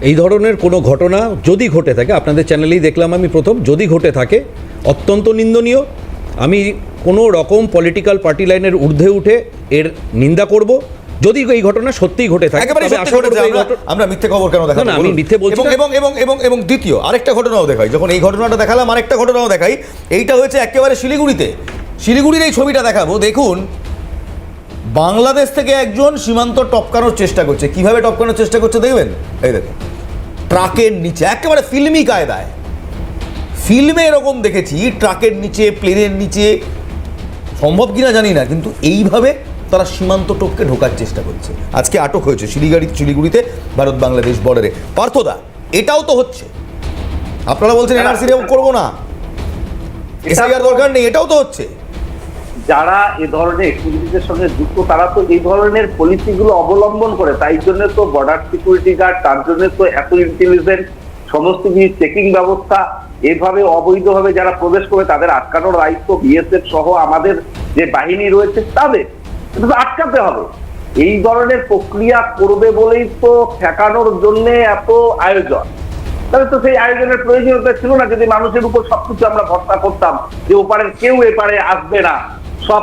D: এই ধরনের কোনো ঘটনা যদি ঘটে থাকে, আপনাদের চ্যানেলেই দেখলাম আমি প্রথম, যদি ঘটে থাকে অত্যন্ত নিন্দনীয়। আমি কোনো রকম পলিটিক্যাল পার্টি লাইনের ঊর্ধ্বে উঠে এর নিন্দা করব। যদি এই ঘটনা সত্যিই ঘটে থাকে,
A: একেবারে
D: তবে
A: সত্যি
D: আশা করব
A: ঘটেছে,
D: এই ঘটনা-
A: আমরা মিথ্যে খবর কেন দেখাবো?
D: না, আমি মিথ্যে বলছি না।
A: এবং দ্বিতীয় আরেকটা ঘটনাও দেখাই, যখন এই ঘটনাটা দেখালাম আরেকটা ঘটনাও দেখাই। এইটা হয়েছে একেবারে শিলিগুড়িতে। শিলিগুড়ির এই ছবিটা দেখাবো, দেখুন, বাংলাদেশ থেকে একজন সীমান্ত টপকানোর চেষ্টা করছে। কিভাবে টপকানোর চেষ্টা করছে দেখবেন, এই দেখুন, ট্রাকের নিচে, একেবারে ফিল্মি কায়দায়, ফিল্মে এরকম দেখেছি, ট্রাকের নিচে, প্লেনের নিচে, সম্ভব কিনা জানি না, কিন্তু এইভাবে তারা সীমান্ত টপকে ঢোকার চেষ্টা করছে। আজকে আটক হয়েছে শিলিগুড়িতে ভারত বাংলাদেশ বর্ডারে। পার্থদা, এটাও তো হচ্ছে। আপনারা বলছেন এনআরসি করবো না, এসআইআর দরকার নেই, এটাও তো হচ্ছে।
C: যারা এ ধরনের অ্যাক্টিভিটিদের সঙ্গে যুক্ত তারা তো এই ধরনের পলিসিগুলো অবলম্বন করে, তাই জন্য তো বর্ডার সিকিউরিটি গার্ড, তার জন্য তো এত ইন্টেলিজেন্ট সমস্ত কিছু চেকিং ব্যবস্থা, এভাবে অবৈধভাবে যারা প্রবেশ করে তাদের আটকানোর দায়িত্ব বিএসএফ সহ আমাদের যে বাহিনী রয়েছে তাদের, এটা তো আটকাতে হবে। এই ধরনের প্রক্রিয়া করবে বলেই তো ঠেকানোর জন্য এত আয়োজন। তাহলে তো সেই আয়োজনের প্রয়োজনীয়তা ছিল না যদি মানুষের উপর সবকিছু আমরা ভরসা করতাম যে ওপারের কেউ এপারে আসবে না, সব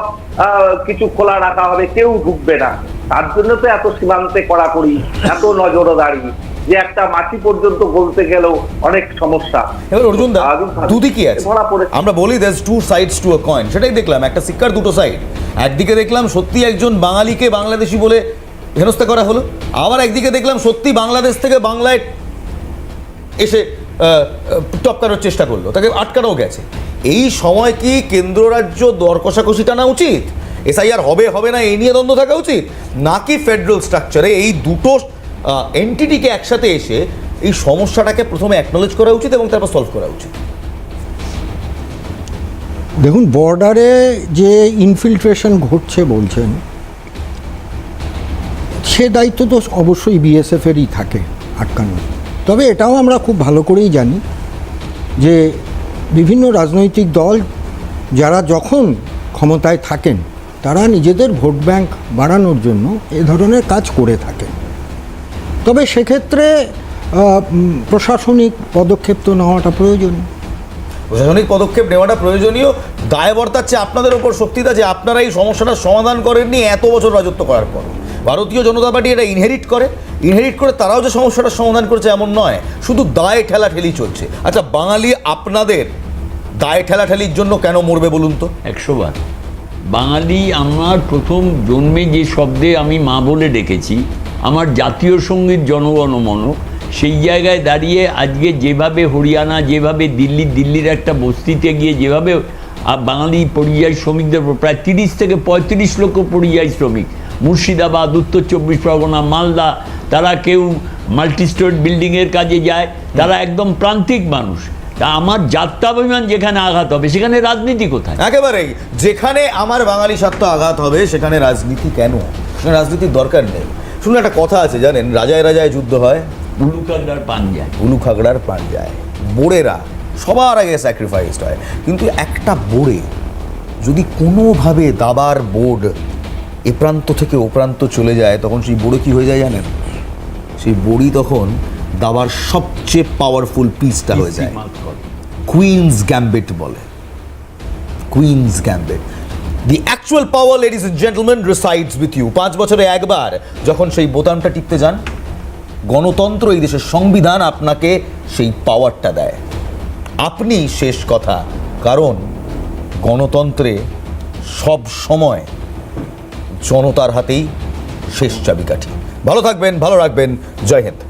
C: কিছু খোলা রাখা হবে, কেউ ঢুকবে না। তার জন্য তো এত সীমান্তে কড়াকড়ি, এত নজরদারি, যে একটা মাটি পর্যন্ত বলতে গেলেও অনেক সমস্যা।
A: এবার অর্জুন দা, দুদিকই আছে।
C: ধরা পড়েছে।
A: আমরা বলি there's two sides to a coin, সেটাই দেখলাম, একটা সিক্কার দুটো সাইড। একদিকে দেখলাম সত্যি একজন বাঙালিকে বাংলাদেশি বলে হেনস্থা করা হলো, আবার একদিকে দেখলাম সত্যি বাংলাদেশ থেকে বাংলায় এসে টপকানোর চেষ্টা করলো, তাকে আটকানো গেছে। এই সময় কি কেন্দ্র রাজ্য দর কষাকষি টানা উচিত? এসআইআর হবে হবে না এই নিয়ে দ্বন্দ্ব থাকা উচিত, নাকি ফেডারেল স্ট্রাকচারে এই দুটো এন্টিটিকে একসাথে এসে এই সমস্যাটাকে প্রথমে অ্যাকনোলেজ করা উচিত এবং তারপর সলভ করা উচিত?
E: দেখুন, বর্ডারে যে ইনফিলট্রেশন ঘটছে বলছেন, সে দায়িত্ব তো অবশ্যই বিএসএফেরই থাকে আটকানোর। তবে এটাও আমরা খুব ভালো করেই জানি যে বিভিন্ন রাজনৈতিক দল যারা যখন ক্ষমতায় থাকেন তারা নিজেদের ভোট ব্যাংক বাড়ানোর জন্য এ ধরনের কাজ করে থাকেন। তবে সেক্ষেত্রে প্রশাসনিক পদক্ষেপ তো নেওয়াটা প্রয়োজনীয়।
A: প্রশাসনিক পদক্ষেপ নেওয়াটা প্রয়োজনীয়। দায় বর্তাচ্ছে আপনাদের ওপর শক্তিটা, যে আপনারা এই সমস্যাটার সমাধান করেননি এত বছর রাজত্ব করার পর। ভারতীয় জনতা পার্টি এটা ইনহেরিট করে তারাও যে সমস্যাটার সমাধান করেছে এমন নয়, শুধু দায় ঠেলাঠেলি চলছে। আচ্ছা, বাঙালি আপনাদের দায় ঠেলাঠেলির জন্য কেন মরবে বলুন তো?
F: 100 বার। বাঙালি আমার প্রথম জন্মে যে শব্দে আমি মা বলে ডেকেছি, আমার জাতীয় সঙ্গীত জনগণমন, সেই জায়গায় দাঁড়িয়ে আজকে যেভাবে হরিয়ানা, যেভাবে দিল্লির একটা বস্তিতে গিয়ে যেভাবে বাঙালি পরিযায়ী শ্রমিকদের প্রায় 30 থেকে 35 লক্ষ পরিযায়ী শ্রমিক, মুর্শিদাবাদ, উত্তর 24 পরগনা, মালদা, তারা কেউ মাল্টিস্টোরেড বিল্ডিংয়ের কাজে যায়, তারা একদম প্রান্তিক মানুষ। তা আমার জাত্যাভিমান যেখানে আঘাত হবে সেখানে রাজনীতি কোথায়?
A: একেবারেই, যেখানে আমার বাঙালি স্বার্থ আঘাত হবে সেখানে রাজনীতি কেন? সেখানে রাজনীতির দরকার নেই। শুনুন, একটা কথা আছে জানেন, রাজায় রাজায় যুদ্ধ হয়,
F: উলু খাগড়ার পান যায়।
A: উলু খাগড়ার পান যায়। বোড়েরা সবার আগে স্যাক্রিফাইসড হয়, কিন্তু একটা বোড়ে যদি কোনোভাবে দাবার বোর্ড এ প্রান্ত থেকে ও প্রান্ত চলে যায়, তখন সেই বোড়ে কী হয়ে যায় জানেন? সেই বড়ি তখন দাবার সবচেয়ে পাওয়ারফুল পিসটা হয়ে যায়। কুইন্স গ্যাম্বিট বলে, queen's gambit. The actual power, ladies and gentleman, resides with you. 5 বছরে একবার যখন সেই বোতামটা টিপতে যান, গণতন্ত্র, এই দেশের সংবিধান আপনাকে সেই পাওয়ারটা দেয়। আপনি শেষ কথা, কারণ গণতন্ত্রে সব সময় জনতার হাতেই শেষ চাবিকাঠি। ভালো থাকবেন, ভালো রাখবেন। জয় হিন্দ।